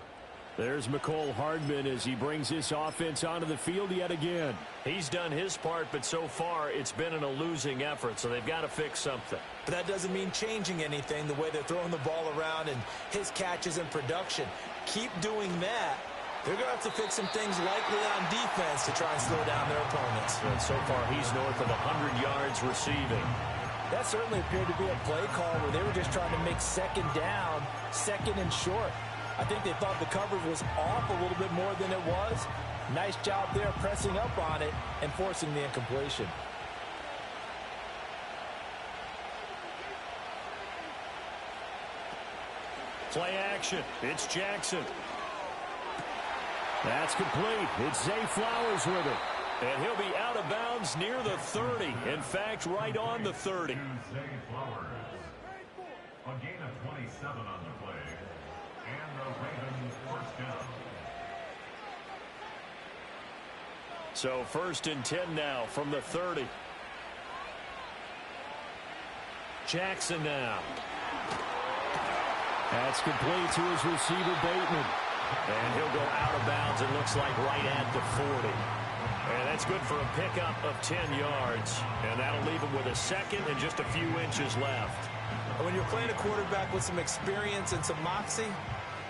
There's McCole Hardman as he brings this offense onto the field yet again. He's done his part, but so far it's been in a losing effort, so they've got to fix something. But that doesn't mean changing anything, the way they're throwing the ball around and his catches and production. Keep doing that. They're going to have to fix some things likely on defense to try and slow down their opponents. And so far he's north of 100 yards receiving. That certainly appeared to be a play call where they were just trying to make 2nd down, 2nd and short. I think they thought the coverage was off a little bit more than it was. Nice job there pressing up on it and forcing the incompletion. Play action. It's Jackson. That's complete. It's Zay Flowers with it. And he'll be out of bounds near the 30. In fact, right on the 30. Zay Flowers. A gain of 27 on the play. And the Ravens first down. So 1st and 10 now from the 30. Jackson now. That's complete to his receiver, Bateman. And he'll go out of bounds, it looks like, right at the 40. And that's good for a pickup of 10 yards. And that'll leave him with a 2nd and just a few inches left. When you're playing a quarterback with some experience and some moxie,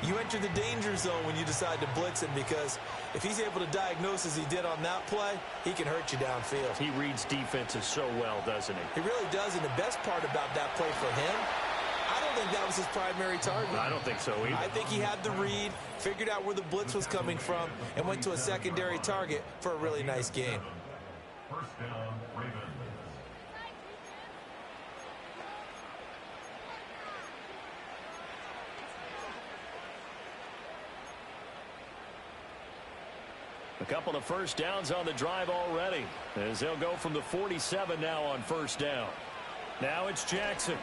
you enter the danger zone when you decide to blitz him, because if he's able to diagnose as he did on that play, he can hurt you downfield. He reads defenses so well, doesn't he? He really does, and the best part about that play for him, I don't think that was his primary target. I don't think so either. I think he had the read, figured out where the blitz was coming from, and went to a secondary target for a really nice game. First down, Ravens. A couple of first downs on the drive already, as they'll go from the 47 now on first down. Now it's Jackson.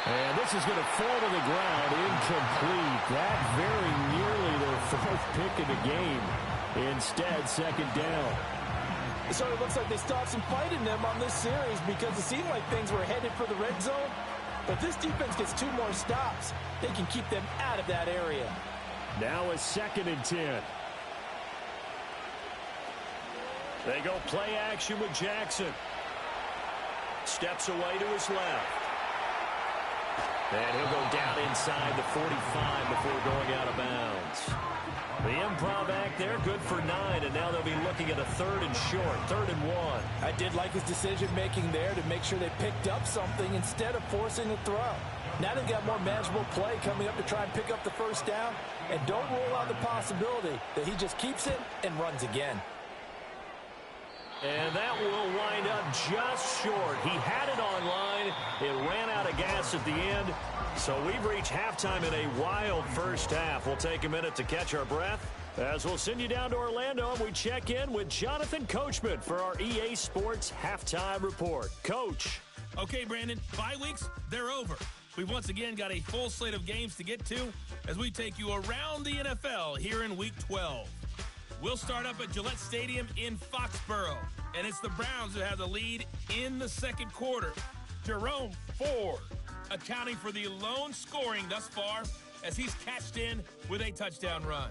And this is going to fall to the ground, incomplete. That very nearly their 4th pick of the game. Instead, 2nd down. It sort of looks like they still have some fight in them on this series because it seemed like things were headed for the red zone. But this defense gets 2 more stops. They can keep them out of that area. Now a 2nd and 10. They go play action with Jackson. Steps away to his left. And he'll go down inside the 45 before going out of bounds. The improv act there, good for 9, and now they'll be looking at a 3rd and short, 3rd and 1. I did like his decision-making there to make sure they picked up something instead of forcing a throw. Now they've got more manageable play coming up to try and pick up the 1st down, and don't rule out the possibility that he just keeps it and runs again. And that will wind up just short. He had it online. It ran out of gas at the end. So we've reached halftime in a wild first half. We'll take a minute to catch our breath as we'll send you down to Orlando and we check in with Jonathan Coachman for our EA Sports Halftime Report. Coach. Okay, Brandon, bye weeks, they're over. We've once again got a full slate of games to get to as we take you around the NFL here in Week 12. We'll start up at Gillette Stadium in Foxborough, and it's the Browns who have the lead in the second quarter. Jerome Ford accounting for the lone scoring thus far as he's cashed in with a touchdown run.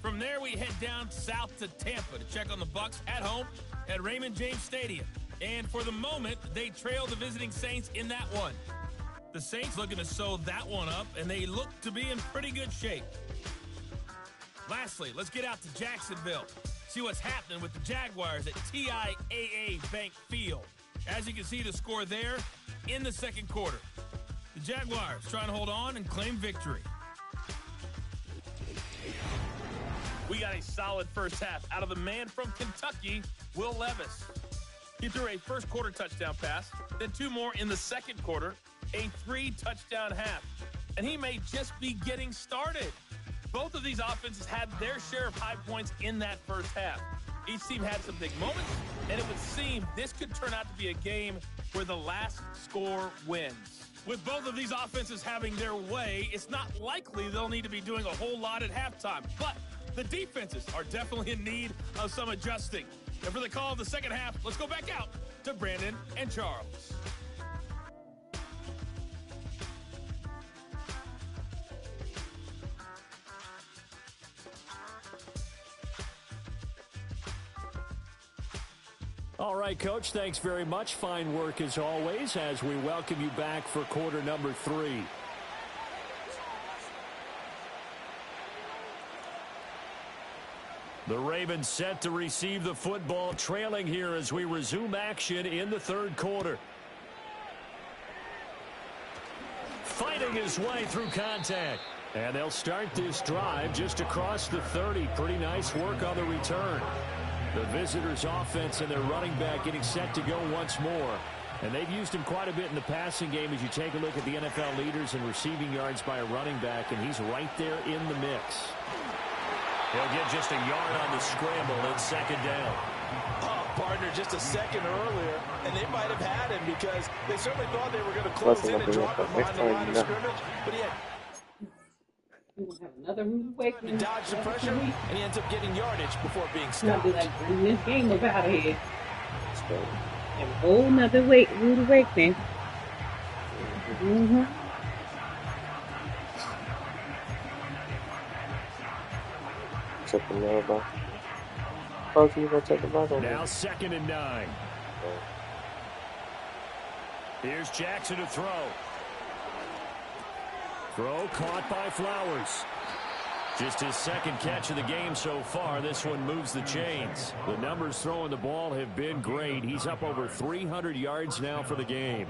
From there, we head down south to Tampa to check on the Bucs at home at Raymond James Stadium. And for the moment, they trail the visiting Saints in that one. The Saints looking to sew that one up, and they look to be in pretty good shape. Lastly, let's get out to Jacksonville. See what's happening with the Jaguars at TIAA Bank Field. As you can see, the score there in the second quarter. The Jaguars trying to hold on and claim victory. We got a solid first half out of the man from Kentucky, Will Levis. He threw a first quarter touchdown pass, then 2 more in the second quarter, a 3-touchdown half. And he may just be getting started. Both of these offenses had their share of high points in that first half. Each team had some big moments, and it would seem this could turn out to be a game where the last score wins. With both of these offenses having their way, it's not likely they'll need to be doing a whole lot at halftime. But the defenses are definitely in need of some adjusting. And for the call of the second half, let's go back out to Brandon and Charles. All right, Coach, thanks very much. Fine work as always as we welcome you back for quarter number 3. The Ravens set to receive the football, trailing here as we resume action in the third quarter. Fighting his way through contact. And they'll start this drive just across the 30. Pretty nice work on the return. The visitors' offense and their running back getting set to go once more. And they've used him quite a bit in the passing game as you take a look at the NFL leaders in receiving yards by a running back, and he's right there in the mix. He'll get just a yard on the scramble in second down. Oh, partner, just a second earlier, and they might have had him because they certainly thought they were going to close in and drop him behind the line of scrimmage, but he had have another rude awakening. He dodged the pressure, and he ends up getting yardage before being stopped. Be like, bring this game up out of here. Have a whole nother rude awakening. Mm-hmm. Check the mail back. Oh, you gonna take the back over? Now 2nd and 9. Here's Jackson to throw. Throw caught by Flowers. Just his second catch of the game so far. This one moves the chains. The numbers throwing the ball have been great. He's up over 300 yards now for the game.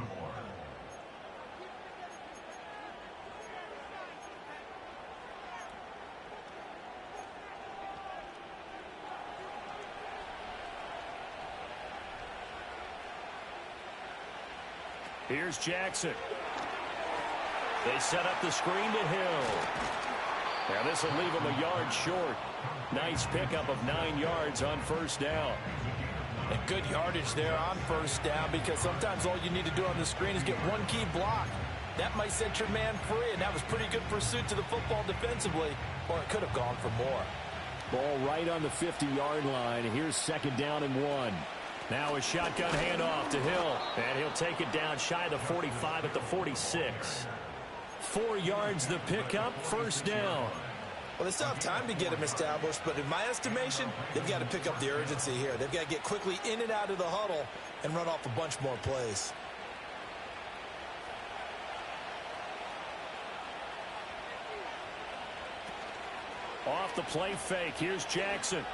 Here's Jackson. They set up the screen to Hill. Now this will leave him a yard short. Nice pickup of 9 yards on first down. And good yardage there on first down because sometimes all you need to do on the screen is get one key block. That might set your man free, and that was pretty good pursuit to the football defensively, or it could have gone for more. Ball right on the 50-yard line. Here's 2nd down and 1. Now a shotgun handoff to Hill. And he'll take it down shy of the 45 at the 46. 4 yards the pickup, 1st down. Well, they still have time to get him established, but in my estimation, they've got to pick up the urgency here. They've got to get quickly in and out of the huddle and run off a bunch more plays. Off the play fake. Here's Jackson.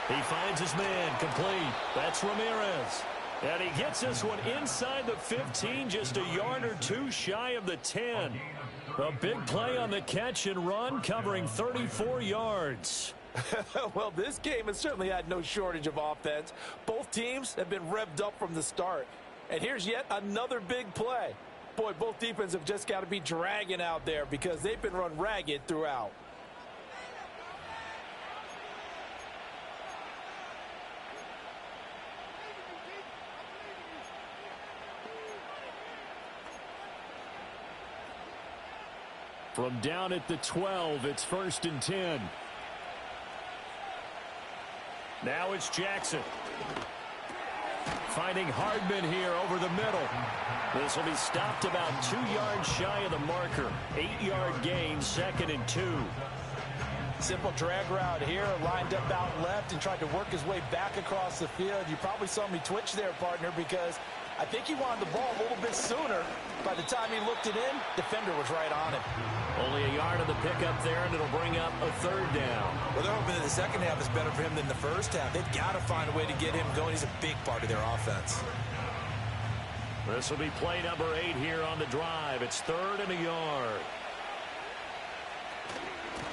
He finds his man. Complete. That's Ramirez. And he gets this one inside the 15, just a yard or two shy of the 10. A big play on the catch and run, covering 34 yards. Well, this game has certainly had no shortage of offense. Both teams have been revved up from the start. And here's yet another big play. Boy, both defenses have just got to be dragging out there because they've been run ragged throughout. From down at the 12, it's 1st and 10. Now it's Jackson. Finding Hardman here over the middle. This will be stopped about 2 yards shy of the marker. 8-yard gain, 2nd and 2. Simple drag route here, lined up out left and tried to work his way back across the field. You probably saw me twitch there, partner, because I think he wanted the ball a little bit sooner. By the time he looked it in, defender was right on him. Only a yard of the pickup there, and it'll bring up a 3rd down. Well, they're hoping that the second half is better for him than the first half. They've got to find a way to get him going. He's a big part of their offense. This will be play number 8 here on the drive. It's 3rd and a yard.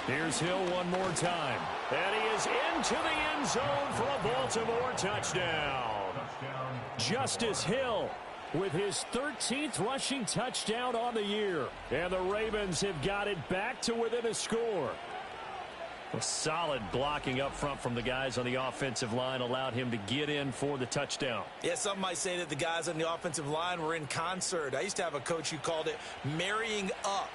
Here's Hill one more time. And he is into the end zone for a Baltimore touchdown. Justice Hill with his 13th rushing touchdown on the year. And the Ravens have got it back to within a score. A solid blocking up front from the guys on the offensive line allowed him to get in for the touchdown. Yeah, some might say that the guys on the offensive line were in concert. I used to have a coach who called it marrying up,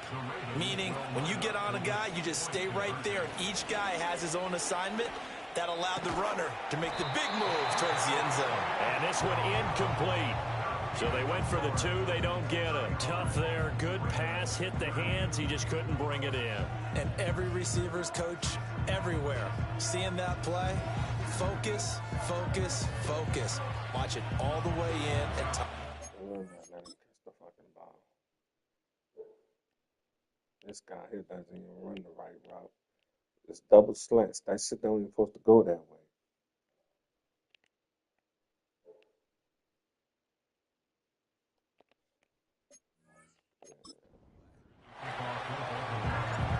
meaning when you get on a guy, you just stay right there, and each guy has his own assignment. That allowed the runner to make the big moves towards the end zone. And this one incomplete. So they went for the 2. They don't get it. Tough there. Good pass. Hit the hands. He just couldn't bring it in. And every receiver's coach everywhere. Seeing that play, focus, focus, focus. Watch it all the way in and top. Let him catch the fucking ball. This guy here doesn't even run the right route. It's double slants. That shit don't even supposed to go that way.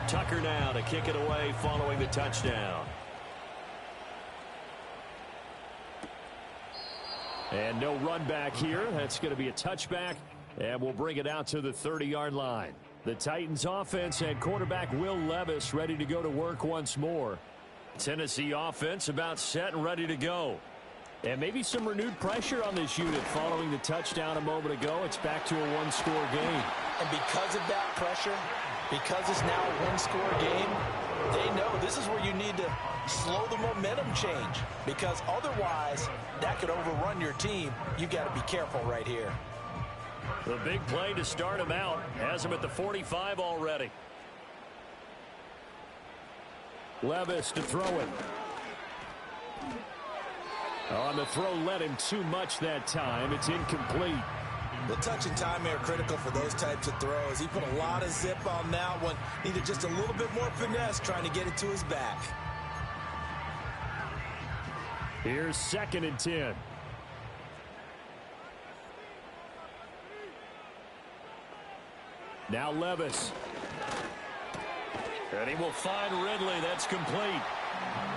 Tucker now to kick it away following the touchdown. And no run back here. That's going to be a touchback, and we'll bring it out to the 30-yard line. The Titans offense and quarterback Will Levis ready to go to work once more. Tennessee offense about set and ready to go. And maybe some renewed pressure on this unit following the touchdown a moment ago. It's back to a one-score game. And because of that pressure, because it's now a one-score game, they know this is where you need to slow the momentum change. Because otherwise, that could overrun your team. You got to be careful right here. The big play to start him out. Has him at the 45 already. Levis to throw it. On the throw, led him too much that time. It's incomplete. The touch and time are critical for those types of throws. He put a lot of zip on that one. Needed just a little bit more finesse trying to get it to his back. Here's 2nd and 10. Now Levis. And he will find Ridley. That's complete.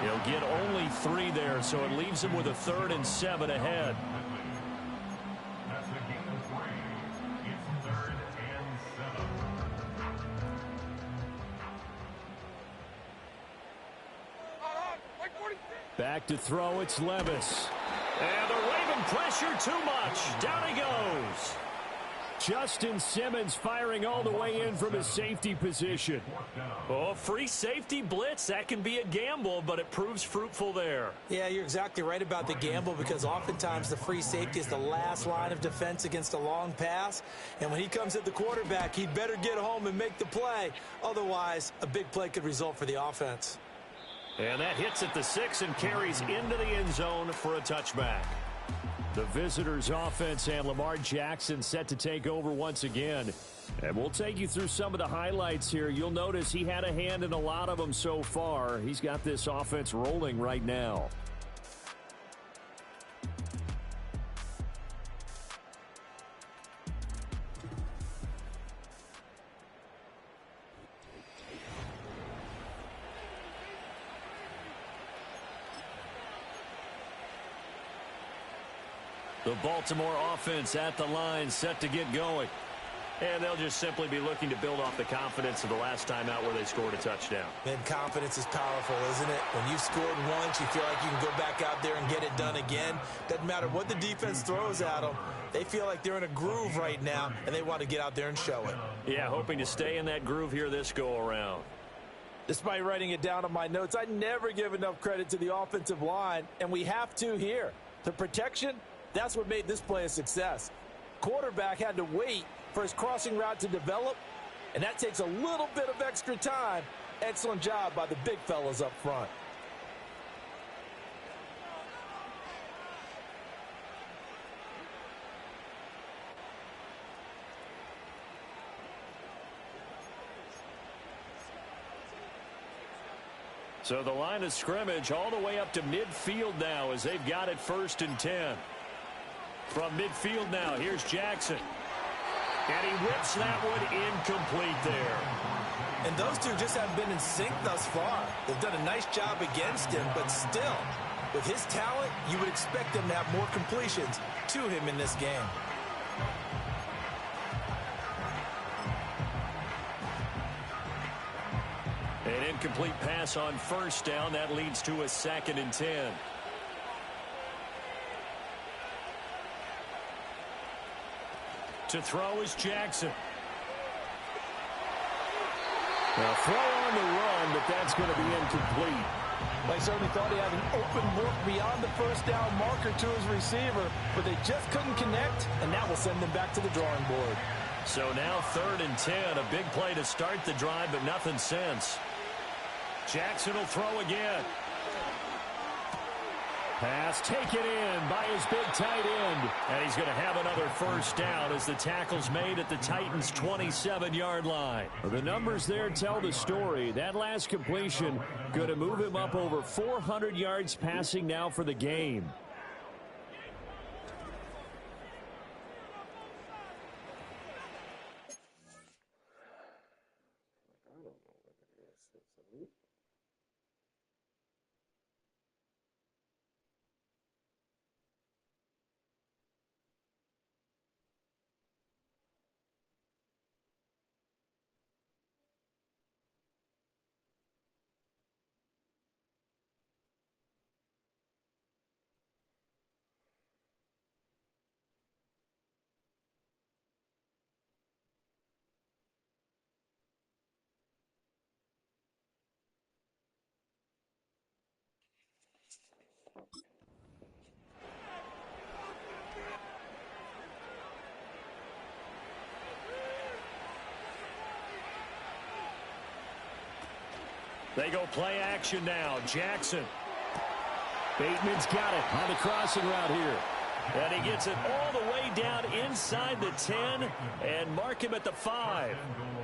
He'll get only 3 there, so it leaves him with a 3rd and 7 ahead. That's the game of 3. It's 3rd and 7. Back to throw, it's Levis. And the Raven pressure too much. Down he goes. Justin Simmons firing all the way in from his safety position. Oh, free safety blitz. That can be a gamble, but it proves fruitful there. Yeah, you're exactly right about the gamble because oftentimes the free safety is the last line of defense against a long pass. And when he comes at the quarterback, he'd better get home and make the play. Otherwise, a big play could result for the offense. And that hits at the 6 and carries into the end zone for a touchback. The visitors' offense and Lamar Jackson set to take over once again. And we'll take you through some of the highlights here. You'll notice he had a hand in a lot of them so far. He's got this offense rolling right now. The Baltimore offense at the line, set to get going. And they'll just simply be looking to build off the confidence of the last time out where they scored a touchdown. And confidence is powerful, isn't it? When you've scored once, you feel like you can go back out there and get it done again. Doesn't matter what the defense throws at them. They feel like they're in a groove right now, and they want to get out there and show it. Yeah, hoping to stay in that groove here this go-around. Despite writing it down on my notes, I never give enough credit to the offensive line, and we have to here. The protection, that's what made this play a success. Quarterback had to wait for his crossing route to develop, and that takes a little bit of extra time. Excellent job by the big fellas up front. So the line of scrimmage all the way up to midfield now as they've got it 1st and 10. From midfield now, here's Jackson. And he whips that one incomplete there. And those two just haven't been in sync thus far. They've done a nice job against him, but still, with his talent, you would expect him to have more completions to him in this game. An incomplete pass on 1st down. That leads to a 2nd and 10. To throw is Jackson. Now throw on the run, but that's going to be incomplete. They certainly thought he had an open look beyond the 1st down marker to his receiver, but they just couldn't connect, and that will send them back to the drawing board. So now 3rd and 10, a big play to start the drive, but nothing since. Jackson will throw again. Pass taken in by his big tight end. And he's going to have another 1st down as the tackle's made at the Titans' 27-yard line. The numbers there tell the story. That last completion going to move him up over 400 yards passing now for the game. They go play action now. Jackson. Bateman's got it on the crossing route here. And he gets it all the way down inside the 10 and mark him at the 5.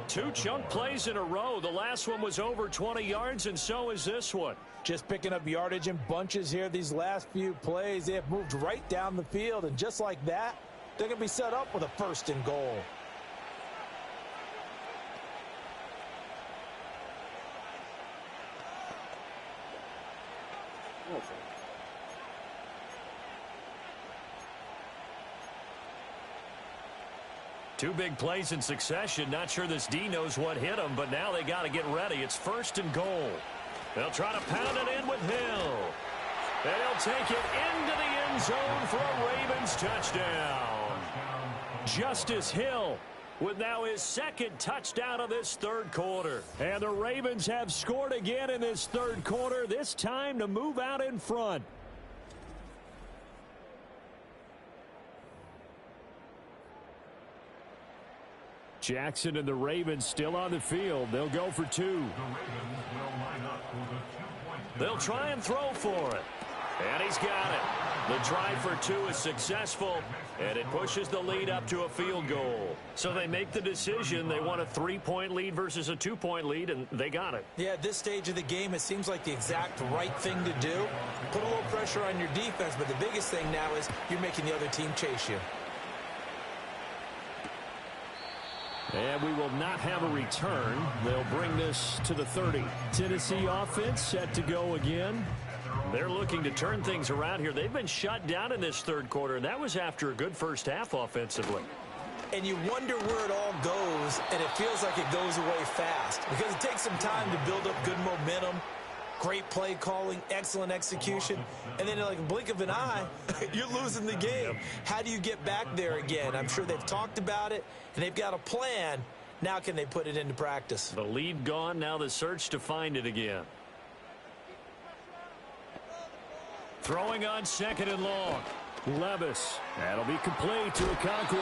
2 chunk plays in a row. The last one was over 20 yards, and so is this one. Just picking up yardage in bunches here these last few plays. They have moved right down the field, and just like that, they're going to be set up with a 1st and goal. Two big plays in succession. Not sure this D knows what hit him, but now they got to get ready. It's 1st and goal. They'll try to pound it in with Hill. And he'll take it into the end zone for a Ravens touchdown. Justice Hill with now his second touchdown of this third quarter. And the Ravens have scored again in this third quarter, this time to move out in front. Jackson and the Ravens still on the field. They'll go for two. They'll try and throw for it. And he's got it. The try for two is successful, and it pushes the lead up to a field goal. So they make the decision. They want a 3-point lead versus a 2-point lead, and they got it. Yeah, at this stage of the game, it seems like the exact right thing to do. Put a little pressure on your defense, but the biggest thing now is you're making the other team chase you. And we will not have a return. They'll bring this to the 30. Tennessee offense set to go again. They're looking to turn things around here. They've been shut down in this third quarter, and that was after a good first half offensively. And you wonder where it all goes, and it feels like it goes away fast because it takes some time to build up good momentum, great play calling, excellent execution, and then in like a blink of an eye, you're losing the game. How do you get back there again? I'm sure they've talked about it, and they've got a plan. Now can they put it into practice? The lead gone, now the search to find it again. Throwing on second and long. Levis. That'll be complete to Okonkwo.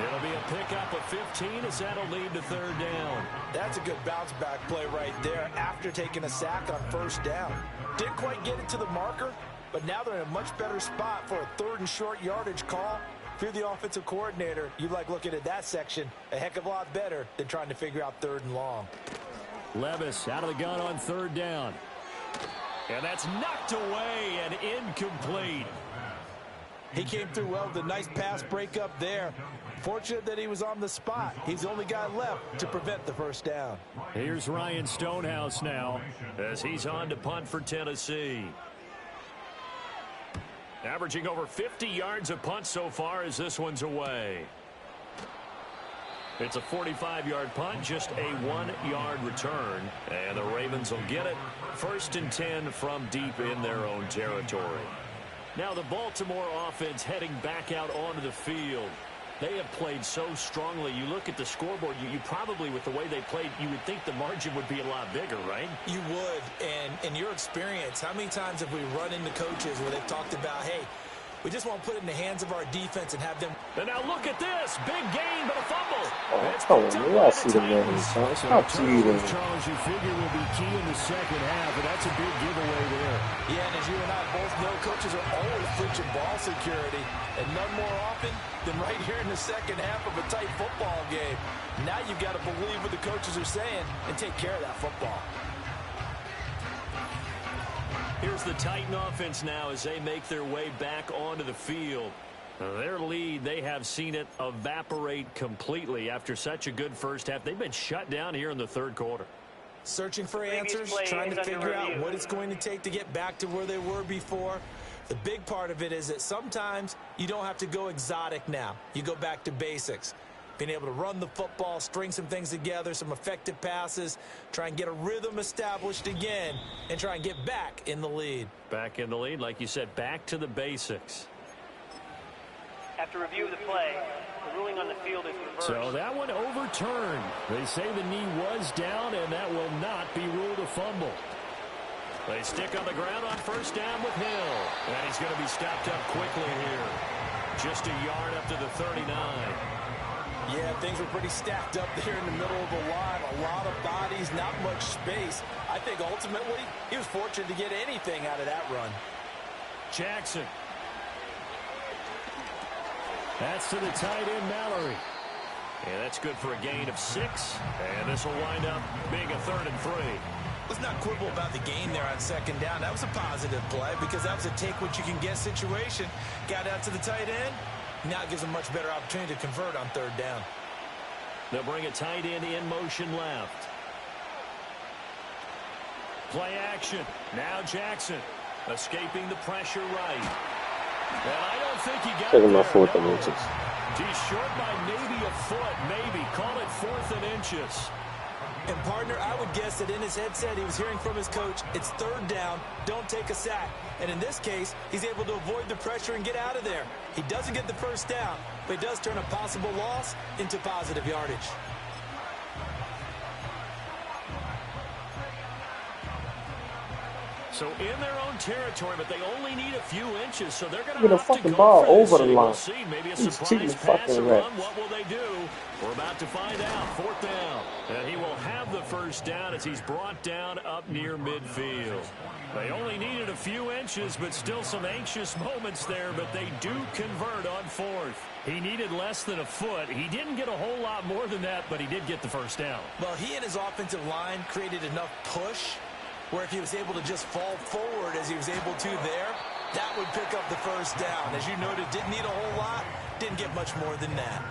It'll be a pickup of 15 as that'll lead to third down. That's a good bounce back play right there after taking a sack on first down. Didn't quite get it to the marker, but now they're in a much better spot for a third and short yardage call. If you're the offensive coordinator, you like looking at that section a heck of a lot better than trying to figure out third and long. Levis out of the gun on third down. And that's knocked away and incomplete. He came through well with a nice pass breakup there. Fortunate that he was on the spot. He's the only guy left to prevent the first down. Here's Ryan Stonehouse now as he's on to punt for Tennessee. Averaging over 50 yards a punt so far as this one's away. It's a 45-yard punt, just a 1-yard return. And the Ravens will get it. 1st and 10 from deep in their own territory. Now the Baltimore offense heading back out onto the field. They have played so strongly. You look at the scoreboard, you probably, with the way they played, you would think the margin would be a lot bigger, right? You would. And in your experience, how many times have we run into coaches where they've talked about, hey, we just want to put it in the hands of our defense and have them. And now look at this. Big gain, but a fumble. Oh, come on, y'all see the man. Stop cheating. Charles, you figure will be key in the second half, and that's a big giveaway there. Yeah, and as you and I both know, coaches are always preaching ball security, and none more often than right here in the second half of a tight football game. Now you've got to believe what the coaches are saying and take care of that football. Here's the Titan offense now as they make their way back onto the field. Their lead, they have seen it evaporate completely after such a good first half. They've been shut down here in the third quarter. Searching for answers, trying to figure out what it's going to take to get back to where they were before. The big part of it is that sometimes you don't have to go exotic now. You go back to basics. Being able to run the football, string some things together, some effective passes, try and get a rhythm established again, and try and get back in the lead. Back in the lead, like you said, back to the basics. After review of the play, the ruling on the field is reversed. So that one overturned. They say the knee was down, and that will not be ruled a fumble. They stick on the ground on first down with Hill. And he's going to be stopped up quickly here. Just a yard up to the 39. Yeah, things were pretty stacked up there in the middle of the line. A lot of bodies, not much space. I think ultimately he was fortunate to get anything out of that run. Jackson. That's to the tight end, Mallory. Yeah, that's good for a gain of 6. And this will wind up being a 3rd and 3. Let's not quibble about the gain there on second down. That was a positive play because that was a take-what-you-can-get situation. Got out to the tight end. Now it gives them a much better opportunity to convert on third down. They'll bring a tight end in motion left. Play action. Now Jackson escaping the pressure right. And I don't think he got Taking my there. 4th and inches. He's short by maybe a foot, maybe. Call it 4th and inches. And, partner, I would guess that in his headset he was hearing from his coach, it's third down, don't take a sack. And in this case, he's able to avoid the pressure and get out of there. He doesn't get the first down, but he does turn a possible loss into positive yardage. So in their own territory, but they only need a few inches, so they're going Get to a have to fucking go ball for this. over the line. We'll see. Maybe a These cheating surprise pass fucking or run. refs. What will they do? We're about to find out. Fourth down. And he will have the first down as he's brought down up near midfield. They only needed a few inches, but still some anxious moments there, but they do convert on fourth. He needed less than a foot. He didn't get a whole lot more than that, but he did get the first down. Well, he and his offensive line created enough push where if he was able to just fall forward as he was able to there, that would pick up the first down. As you noted, didn't need a whole lot, didn't get much more than that.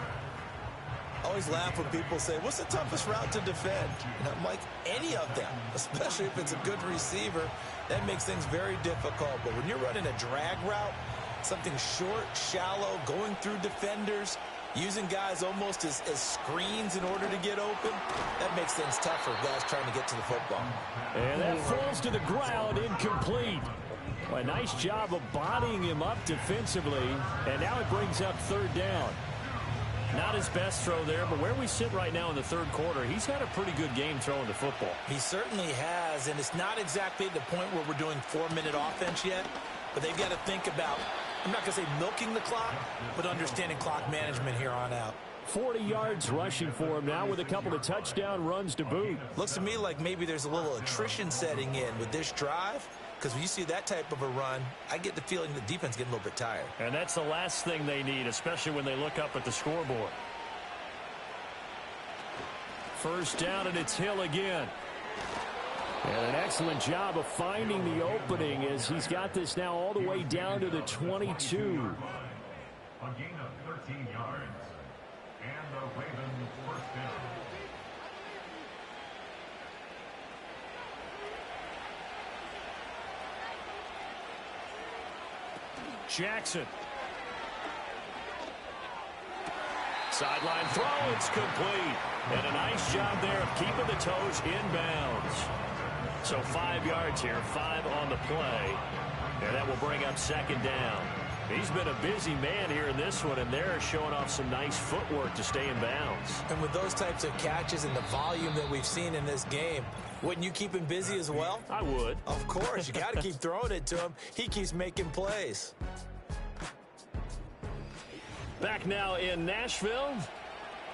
I always laugh when people say, what's the toughest route to defend? And I'm like, any of them, especially if it's a good receiver. That makes things very difficult. But when you're running a drag route, something short, shallow, going through defenders, using guys almost as screens in order to get open, that makes things tough for guys trying to get to the football. And that falls to the ground, incomplete. Well, a nice job of bodying him up defensively, and now it brings up third down. Not his best throw there, but where we sit right now in the third quarter, he's had a pretty good game throwing the football. He certainly has, and it's not exactly at the point where we're doing 4-minute offense yet, but they've got to think about, I'm not going to say milking the clock, but understanding clock management here on out. 40 yards rushing for him now with a couple of touchdown runs to boot. Looks to me like maybe there's a little attrition setting in with this drive, because when you see that type of a run, I get the feeling the defense getting a little bit tired. And that's the last thing they need, especially when they look up at the scoreboard. First down, and it's Hill again. And an excellent job of finding the opening as he's got this now all the way down to the 22. A gain of 13 yards. And the Ravens first down. Jackson. Sideline throw, it's complete. And a nice job there of keeping the toes inbounds. So 5 yards here, 5 on the play. And that will bring up second down. He's been a busy man here in this one, and they're showing off some nice footwork to stay in bounds. And with those types of catches and the volume that we've seen in this game, wouldn't you keep him busy as well? I would. Of course. You got to keep throwing it to him. He keeps making plays. Back now in Nashville.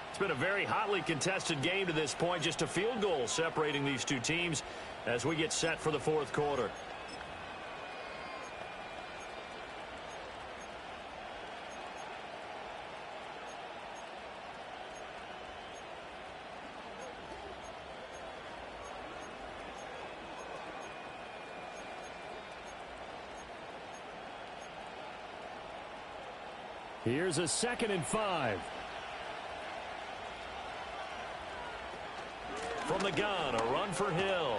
It's been a very hotly contested game to this point. Just a field goal separating these two teams as we get set for the fourth quarter. Here's a 2nd and 5. From the gun, a run for Hill.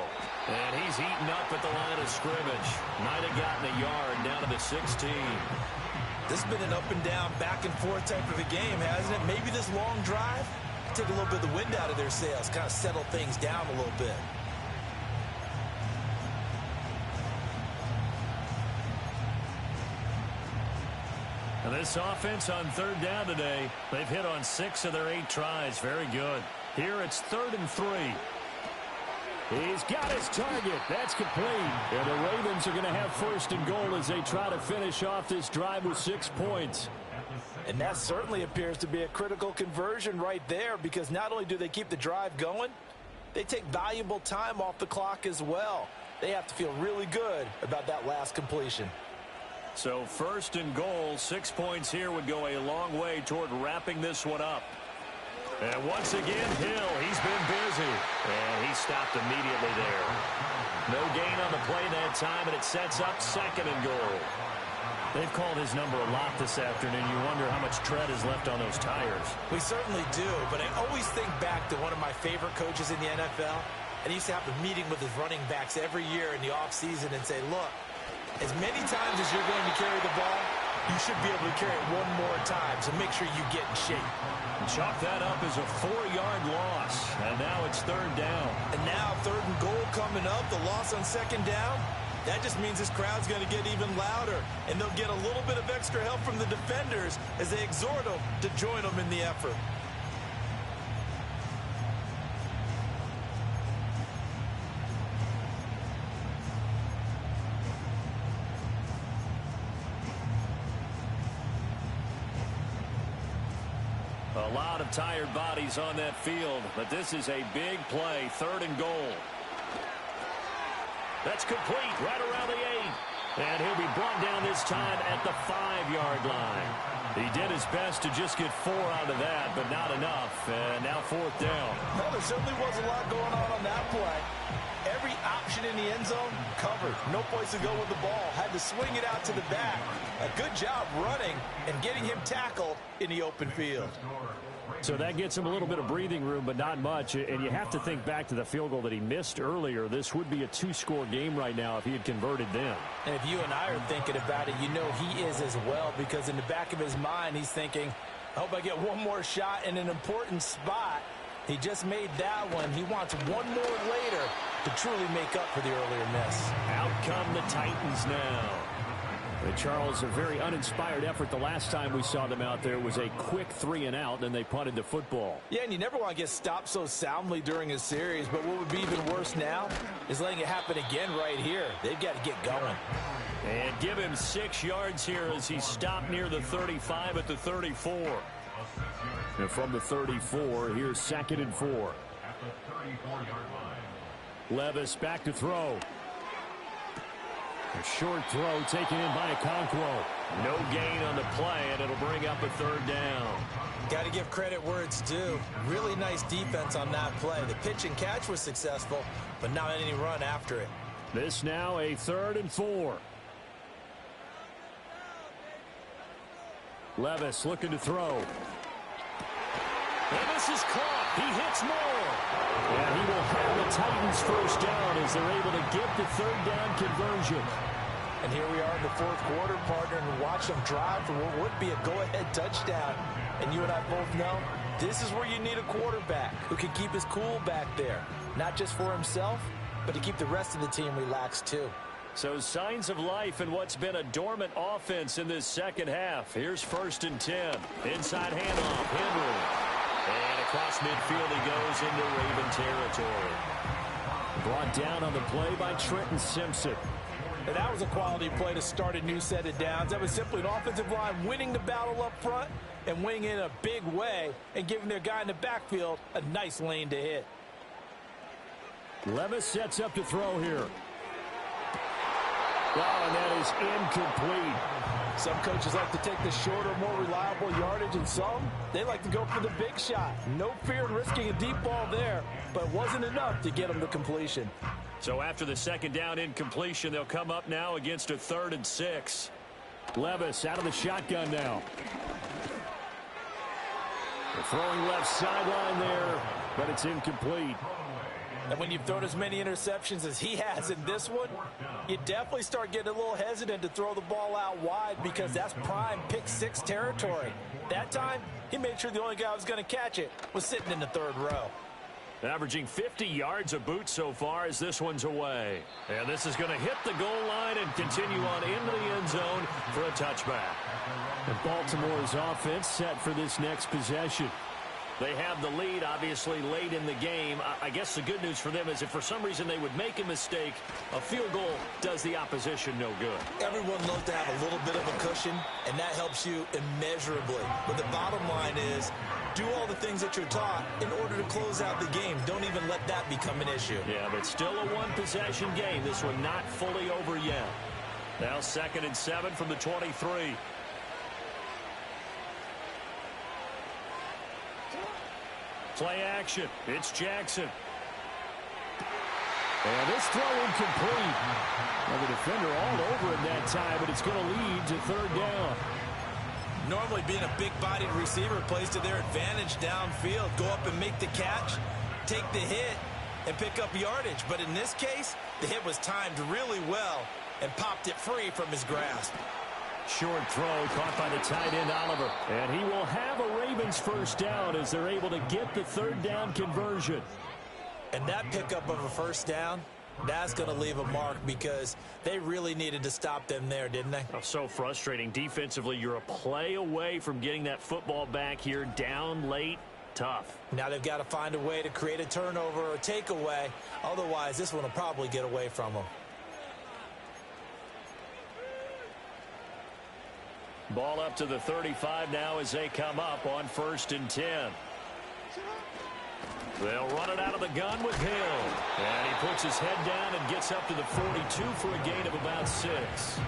And he's eaten up at the line of scrimmage. Might have gotten a yard down to the 16. This has been an up and down, back and forth type of a game, hasn't it? Maybe this long drive take a little bit of the wind out of their sails, kind of settle things down a little bit. And this offense on third down today, they've hit on 6 of their 8 tries. Very good. Here it's 3rd and 3. He's got his target. That's complete. And the Ravens are going to have 1st and goal as they try to finish off this drive with 6 points. And that certainly appears to be a critical conversion right there, because not only do they keep the drive going, they take valuable time off the clock as well. They have to feel really good about that last completion. So 1st and goal, 6 points here would go a long way toward wrapping this one up. And once again, Hill, he's been busy. And he stopped immediately there. No gain on the play that time, and it sets up 2nd and goal. They've called his number a lot this afternoon. You wonder how much tread is left on those tires. We certainly do, but I always think back to one of my favorite coaches in the NFL, and he used to have a meeting with his running backs every year in the offseason and say, look, as many times as you're going to carry the ball, you should be able to carry it one more time, so make sure you get in shape. Chalk that up as a 4-yard loss, and now it's 3rd down. And now 3rd and goal coming up, the loss on 2nd down. That just means this crowd's going to get even louder, and they'll get a little bit of extra help from the defenders as they exhort them to join them in the effort. A lot of tired bodies on that field, but this is a big play, 3rd and goal. That's complete right around the 8. And he'll be brought down this time at the 5-yard line. He did his best to just get 4 out of that, but not enough. And now 4th down. Well, there certainly was a lot going on that play. Every option in the end zone covered. No place to go with the ball. Had to swing it out to the back. A good job running and getting him tackled in the open field. So that gets him a little bit of breathing room, but not much. And you have to think back to the field goal that he missed earlier. This would be a 2-score game right now if he had converted then. And if you and I are thinking about it, you know he is as well, because in the back of his mind, he's thinking, I hope I get one more shot in an important spot. He just made that one. He wants one more later to truly make up for the earlier miss. Out come the Titans now. Charles, a very uninspired effort. The last time we saw them out there was a quick 3-and-out, and they punted the football. Yeah, and you never want to get stopped so soundly during a series, but what would be even worse now is letting it happen again right here. They've got to get going. And give him 6 yards here as he stopped near the 35 at the 34. And from the 34, here's 2nd and 4. At the 34-yard line. Levis back to throw. A short throw taken in by Okonkwo. No gain on the play, and it'll bring up a 3rd down. Got to give credit where it's due. Really nice defense on that play. The pitch and catch was successful, but not any run after it. This now a 3rd and 4. Levis looking to throw. And this is caught. He hits more. And he will have the Titans 1st down as they're able to get the 3rd down conversion. And here we are in the 4th quarter, partner, and watch them drive for what would be a go-ahead touchdown. And you and I both know this is where you need a quarterback who can keep his cool back there. Not just for himself, but to keep the rest of the team relaxed too. So signs of life in what's been a dormant offense in this 2nd half. Here's 1st and 10. Inside handoff, Henry. And across midfield he goes into Raven territory. Brought down on the play by Trenton Simpson. And that was a quality play to start a new set of downs. That was simply an offensive line winning the battle up front and winning in a big way and giving their guy in the backfield a nice lane to hit. Levis sets up to throw here. Oh, and that is incomplete. Some coaches like to take the shorter, more reliable yardage, and some, they like to go for the big shot. No fear in risking a deep ball there, but it wasn't enough to get them to completion. So after the 2nd down incompletion, they'll come up now against a 3rd and 6. Levis out of the shotgun now. They're throwing left sideline there, but it's incomplete. And when you've thrown as many interceptions as he has in this one, you definitely start getting a little hesitant to throw the ball out wide because that's prime pick-6 territory. That time, he made sure the only guy who was going to catch it was sitting in the 3rd row. Averaging 50 yards a boot so far as this one's away. And this is going to hit the goal line and continue on into the end zone for a touchback. And Baltimore's offense set for this next possession. They have the lead, obviously, late in the game. I guess the good news for them is if for some reason they would make a mistake, a field goal does the opposition no good. Everyone loves to have a little bit of a cushion, and that helps you immeasurably. But the bottom line is, do all the things that you're taught in order to close out the game. Don't even let that become an issue. Yeah, but still a one-possession game. This one not fully over yet. Now 2nd and 7 from the 23. Play action. It's Jackson. And this throw incomplete. Well, the defender all over him that time, but it's going to lead to 3rd down. Normally being a big-bodied receiver plays to their advantage downfield. Go up and make the catch, take the hit, and pick up yardage. But in this case, the hit was timed really well and popped it free from his grasp. Short throw caught by the tight end, Oliver. And he will have a Ravens first down as they're able to get the third down conversion. And that pickup of a first down, that's going to leave a mark because they really needed to stop them there, didn't they? Oh, so frustrating. Defensively, you're a play away from getting that football back here down late. Tough. Now they've got to find a way to create a turnover or a takeaway. Otherwise, this one will probably get away from them. Ball up to the 35 now as they come up on 1st and 10. They'll run it out of the gun with Hill. And he puts his head down and gets up to the 42 for a gain of about 6.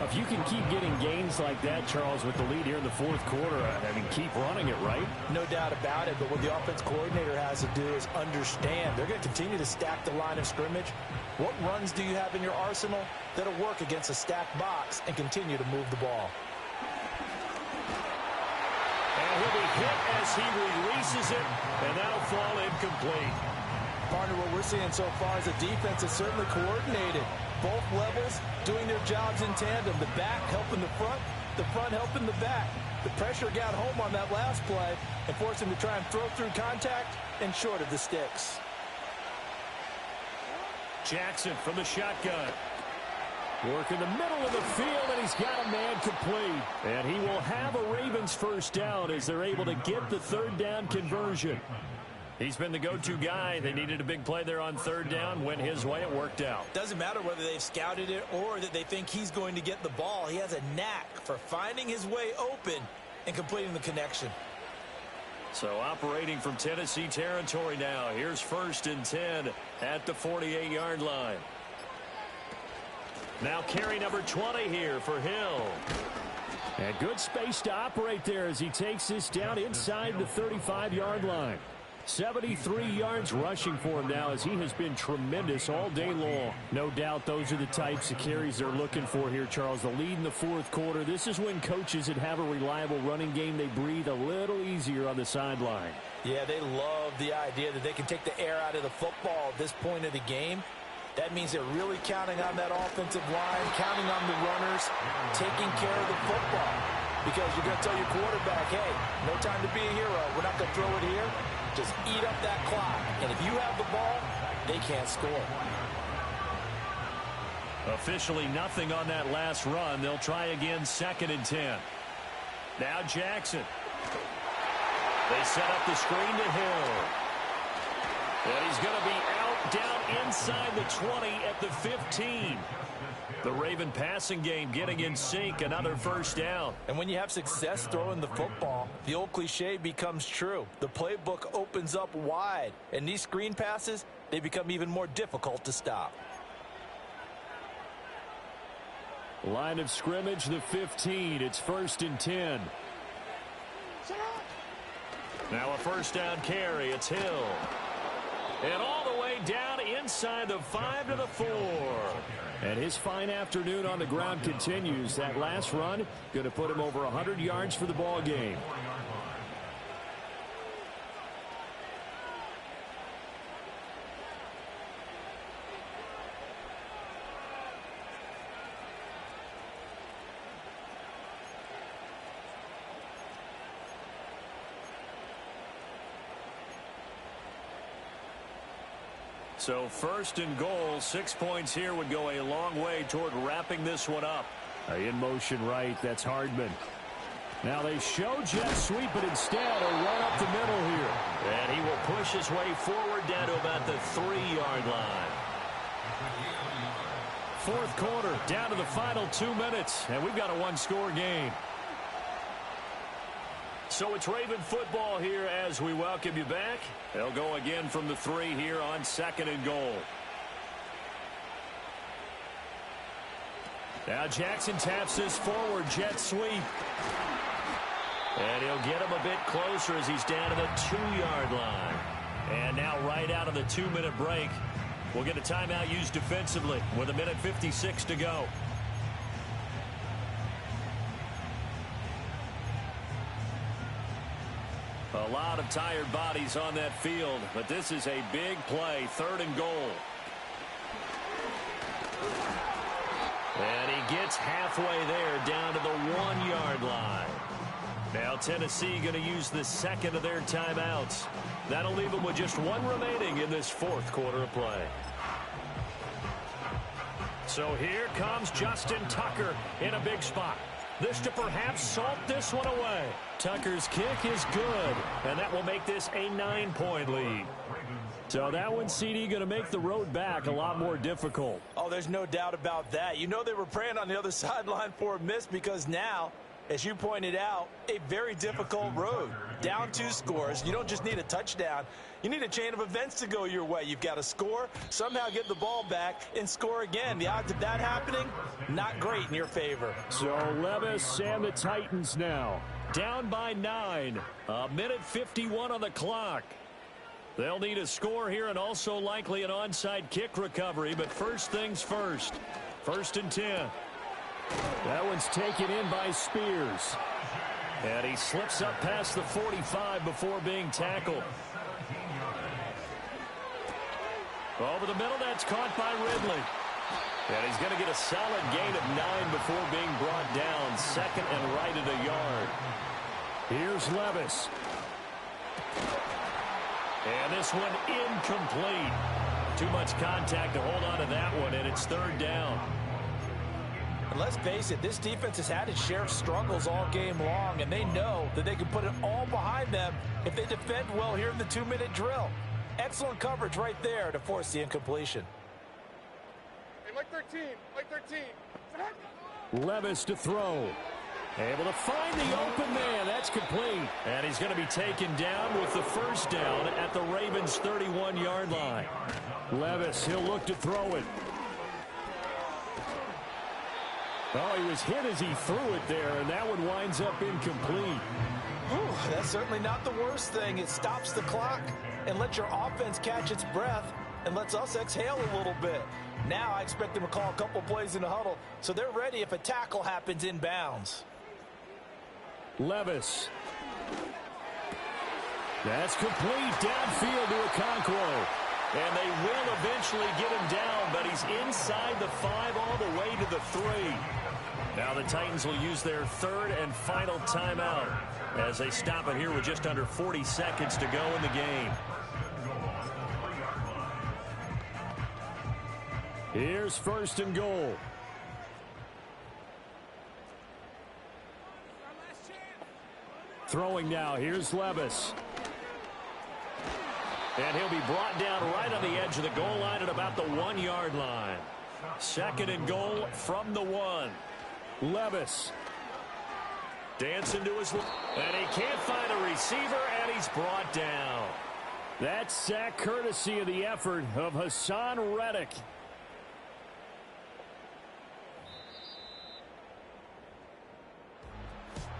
If you can keep getting gains like that, Charles, with the lead here in the 4th quarter, I mean, keep running it, right? No doubt about it, but what the offense coordinator has to do is understand they're going to continue to stack the line of scrimmage. What runs do you have in your arsenal that'll work against a stacked box and continue to move the ball? And he'll be hit as he releases it, and that'll fall incomplete. Partner, what we're seeing so far is the defense is certainly coordinated. Both levels doing their jobs in tandem. The back helping the front helping the back. The pressure got home on that last play and forced him to try and throw through contact and short of the sticks. Jackson from the shotgun. Work in the middle of the field, and he's got a man complete. And he will have a Ravens first down as they're able to get the third down conversion. He's been the go-to guy. They needed a big play there on third down. Went his way. It worked out. Doesn't matter whether they've scouted it or that they think he's going to get the ball. He has a knack for finding his way open and completing the connection. So operating from Tennessee territory now. Here's 1st and 10 at the 48-yard line. Now carry number 20 here for Hill. And good space to operate there as he takes this down inside the 35-yard line. 73 yards rushing for him now as he has been tremendous all day long. No doubt those are the types of carries they're looking for here, Charles. The lead in the 4th quarter. This is when coaches that have a reliable running game, they breathe a little easier on the sideline. Yeah, they love the idea that they can take the air out of the football at this point of the game. That means they're really counting on that offensive line, counting on the runners, taking care of the football. Because you're going to tell your quarterback, hey, no time to be a hero. We're not going to throw it here. Just eat up that clock. And if you have the ball, they can't score. Officially nothing on that last run. They'll try again 2nd and 10. Now Jackson. They set up the screen to Hill. And he's going to be out down inside the 20 at the 15. The Raven passing game getting in sync, another first down. And when you have success throwing the football, the old cliche becomes true. The playbook opens up wide, and these screen passes, they become even more difficult to stop. Line of scrimmage, the 15. It's 1st and 10. Now a first down carry. It's Hill. And all the way down inside the 5 to the 4. And his fine afternoon on the ground continues. That last run going to put him over 100 yards for the ball game. So 1st and goal, 6 points here would go a long way toward wrapping this one up. In motion right, that's Hardman. Now they show jet sweep, but instead a run up the middle here. And he will push his way forward down to about the 3-yard line. 4th quarter, down to the final 2 minutes, and we've got a one-score game. So it's Raven football here as we welcome you back. They'll go again from the 3 here on 2nd and goal. Now Jackson taps this forward jet sweep. And he'll get him a bit closer as he's down to the 2-yard line. And now right out of the 2-minute break, we'll get a timeout used defensively with 1:56 to go. A lot of tired bodies on that field, but this is a big play, 3rd and goal. And he gets halfway there, down to the 1-yard line. Now Tennessee going to use the second of their timeouts. That'll leave them with just one remaining in this fourth quarter of play. So here comes Justin Tucker in a big spot. This to perhaps salt this one away. Tucker's kick is good, and that will make this a 9-point lead. So that one, CD, going to make the road back a lot more difficult. Oh, there's no doubt about that. You know they were praying on the other sideline for a miss because now, as you pointed out, a very difficult road. Down 2 scores. You don't just need a touchdown. You need a chain of events to go your way. You've got to score, somehow get the ball back, and score again. The odds of that happening, not great in your favor. So Levis and the Titans now down by 9. 1:51 on the clock. They'll need a score here and also likely an onside kick recovery. But first things first. 1st and 10. That one's taken in by Spears. And he slips up past the 45 before being tackled. Over the middle, that's caught by Ridley. And he's going to get a solid gain of 9 before being brought down. 2nd and right at a yard. Here's Levis. And this one incomplete. Too much contact to hold on to that one, and it's 3rd down. And let's face it, this defense has had its share of struggles all game long, and they know that they can put it all behind them if they defend well here in the 2-minute drill. Excellent coverage right there to force the incompletion. Hey, Mike 13, Mike 13. Levis to throw. Able to find the open man. That's complete. And he's going to be taken down with the 1st down at the Ravens' 31-yard line. Levis, he'll look to throw it. Oh, he was hit as he threw it there, and that one winds up incomplete. Ooh, that's certainly not the worst thing. It stops the clock and lets your offense catch its breath and lets us exhale a little bit. Now I expect them to call a couple plays in the huddle, so they're ready if a tackle happens inbounds. Levis. That's complete downfield to Okonkwo. And they will eventually get him down, but he's inside the 5 all the way to the 3. Now the Titans will use their 3rd and final timeout as they stop it here with just under 40 seconds to go in the game. Here's 1st and goal. Throwing now. Here's Levis. And he'll be brought down right on the edge of the goal line at about the 1-yard line. 2nd and goal from the 1. Levis. Dancing to his left. And he can't find a receiver, and he's brought down. That sack courtesy of the effort of Hassan Reddick.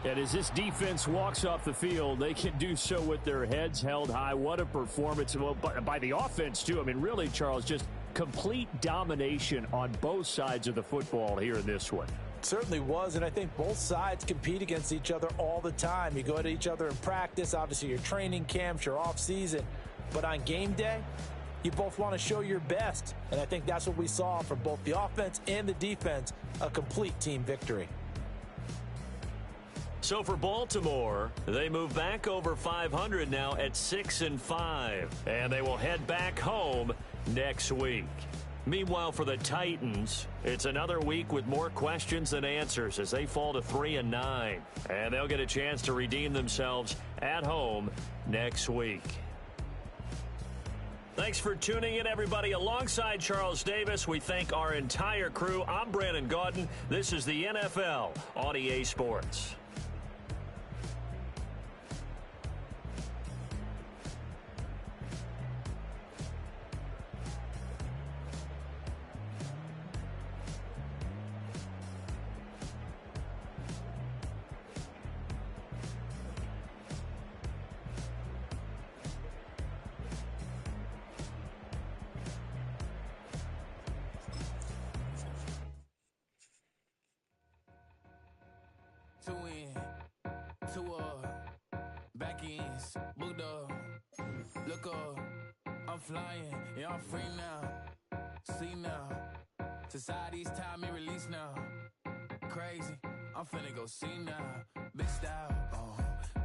And as this defense walks off the field, they can do so with their heads held high. What a performance by the offense, too. I mean, really, Charles, just complete domination on both sides of the football here in this one. It certainly was, and I think both sides compete against each other all the time. You go at each other in practice, obviously your training camps, your off-season. But on game day, you both want to show your best. And I think that's what we saw from both the offense and the defense, a complete team victory. So for Baltimore, they move back over 500 now at 6-5, and they will head back home next week. Meanwhile, for the Titans, it's another week with more questions than answers as they fall to 3-9, and they'll get a chance to redeem themselves at home next week. Thanks for tuning in, everybody. Alongside Charles Davis, we thank our entire crew. I'm Brandon Gaudin. This is the NFL on EA Sports. Two in, two up, back ends, booked up, look up, I'm flying, yeah, I'm free now, see now, Society's time me release now. Crazy, I'm finna go see now. Big style,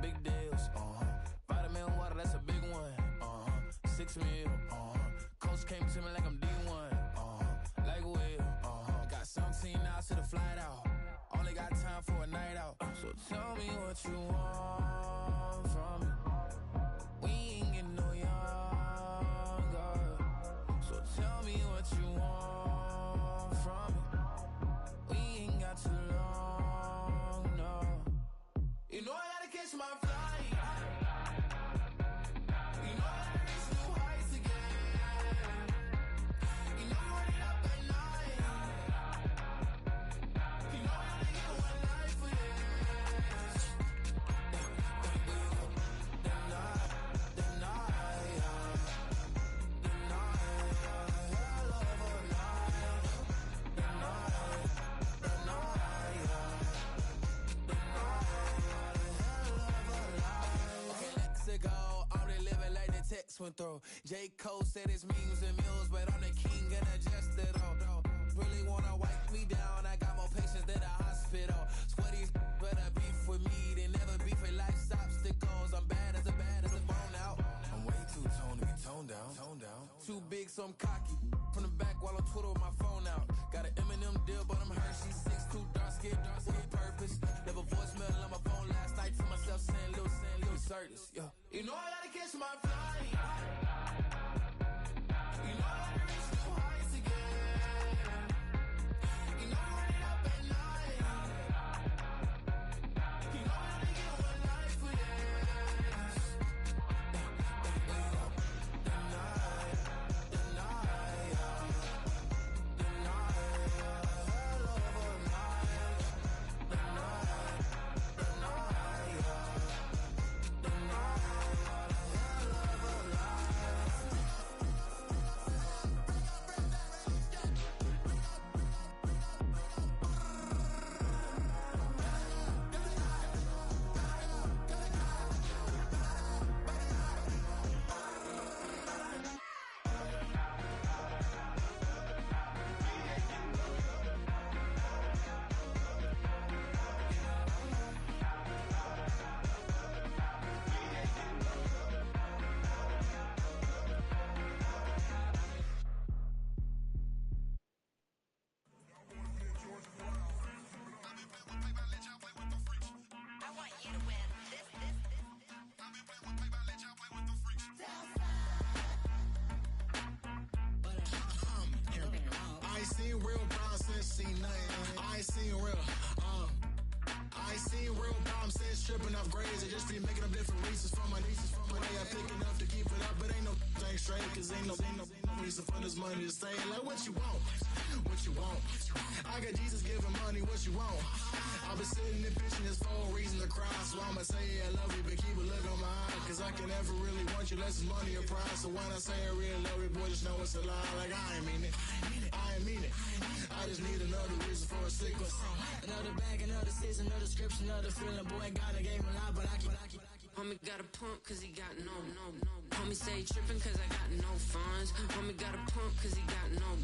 big deals, vitamin water, that's a big one, 6 meal, coach came to me like I'm D1, like Will, got 17 hours to the flight out, only got time for a night out, so tell me what you want from me, we ain't getting no younger, so tell me what you want from me, we ain't got too long, no, you know I gotta catch my flight. Went through. J. Cole said it's memes and mules, but I'm the king and adjust it all. Really wanna wipe me down, I got more patience than a hospital. Sweaties better beef with me, they never beef with life's obstacles. I'm bad as a bone out. I'm way too toned to be toned down. Too big, so I'm cocky. From the back while on Twitter with my phone out. Got an Eminem deal, but I'm Hershey. 6'2", dark skin, with purpose. Never voicemail on my phone last night to myself saying Lil Curtis, yo. You know I gotta catch my flight. You know I gotta reach new heights again. You know I'm running up at night. You know I gotta get one life for this. The night, hell of a night. The tripping off grades, I just be making up different reasons for my nieces. For my day, I pick enough to keep it up, but ain't no thing straight, cause ain't no reason for this money to stay. Like, what you want? What you want? I got Jesus giving money, what you want? I've been sitting and pitching this for a reason to cry, so I'ma say I love you, but keep a look on my eye, cause I can never really want you unless it's money or prize. So when I say I really love you, boy, just know it's a lie. Like, I ain't mean it. I ain't mean it. I just need another reason for a sickness. Another bag, another season, another description, another feeling. Boy, God, I gave him a lot, but I keep. Homie got a pump cause he got no. Homie stay tripping cause I got no funds. Homie got a pump cause he got no.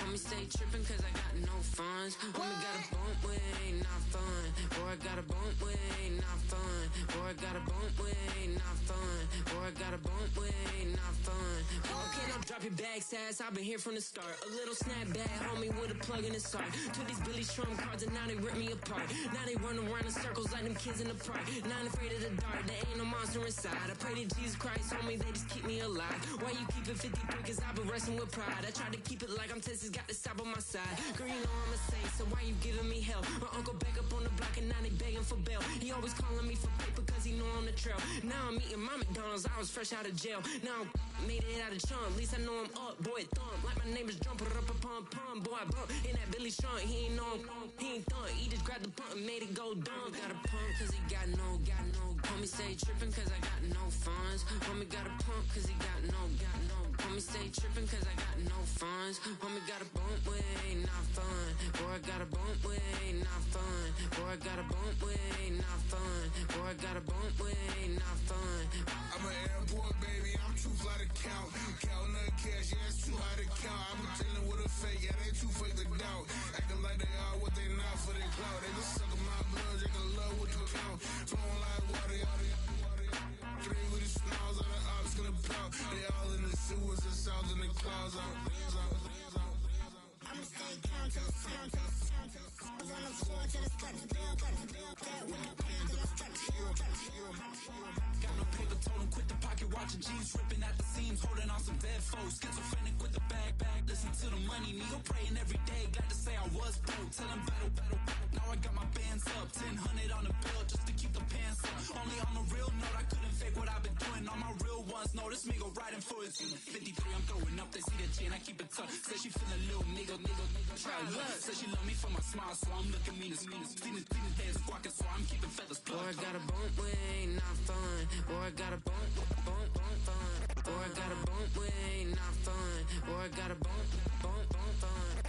Homie stay tripping cause I got no funds. Homie got a bump with ain't not fun. Boy, I got a bump with ain't not fun. Boy, I got a bump with ain't not fun. Boy, I got a bump with ain't not fun. Okay, now drop your bag, sass. I've been here from the start. A little snapback, homie, with a plug in his heart. Took these Billy Trump cards and now they rip me apart. Now they run around in circles like them kids in the park. Now I'm afraid of the dark. There ain't no monster inside. I pray to Jesus Christ, homie, they just keep me alive. Why you keep it 53? Cause I've been wrestling with pride. I try to keep it like I'm Texas, got the stop on my side. Girl, you know I'm a saint, so why you giving me hell? My uncle back up on the block and now they begging for bail. He always calling me for paper cause he know I'm the trail. Now I'm eating my McDonald's, I was fresh out of jail. Now I made it out of chunk, at least I know I'm up, boy, thump. Like my name is Jumper, up a pump, boy, I bump. In that Billy Trump, he ain't know, he ain't thump. He just grabbed the pump and made it go dumb. Got a pump cause he got no. Homie stay tripping cause I got no funds. Homie got a pump cause he got no. Homie stay tripping cause I got no funds. Homie got a bump with ain't not fun. Boy, I got a bump with ain't not fun. Boy, I got a bump with ain't not fun. Boy, I I got a bump with ain't not fun. I'm an airport baby, I'm too fly to count. Counting the cash, yeah, it's too high to count. I'm dealing with a fake, yeah, they too fake to doubt. Acting like they are what they not for their clout. They just sucking my blood, they can love what you count. Flowing like water, three with the smiles on the ops gonna pout. They all in the sewers and south in the clouds. I'ma stay count to the sound, to the sound, to the sound. On the floor to the cut the bill, cut the bill, cut the bill, till I start to heal, cut the heal. Got no paper, told him quit the pocket, watching jeans ripping at the seams, holding on some dead foes. Schizophrenic with the bag, listen to the money, nigga praying every day. Glad to say I was broke, tell him battle. Now I got my bands up, 1000 on the bill just to keep the pants up. Only on the real note, I couldn't fake what I've been doing. All my real ones know this nigga riding for his 53, I'm throwing up, they see the chain, I keep it tough. Say she feeling little nigga, try to look. Say she love me for my smile, so I'm looking mean as Feeling heads squawking, so I'm keeping feathers plucked. Boy, I got a bump with ain't not fun. Boy, I got a bump fun. Boy, I got a bump with ain't not fun. Boy, I got a bump fun.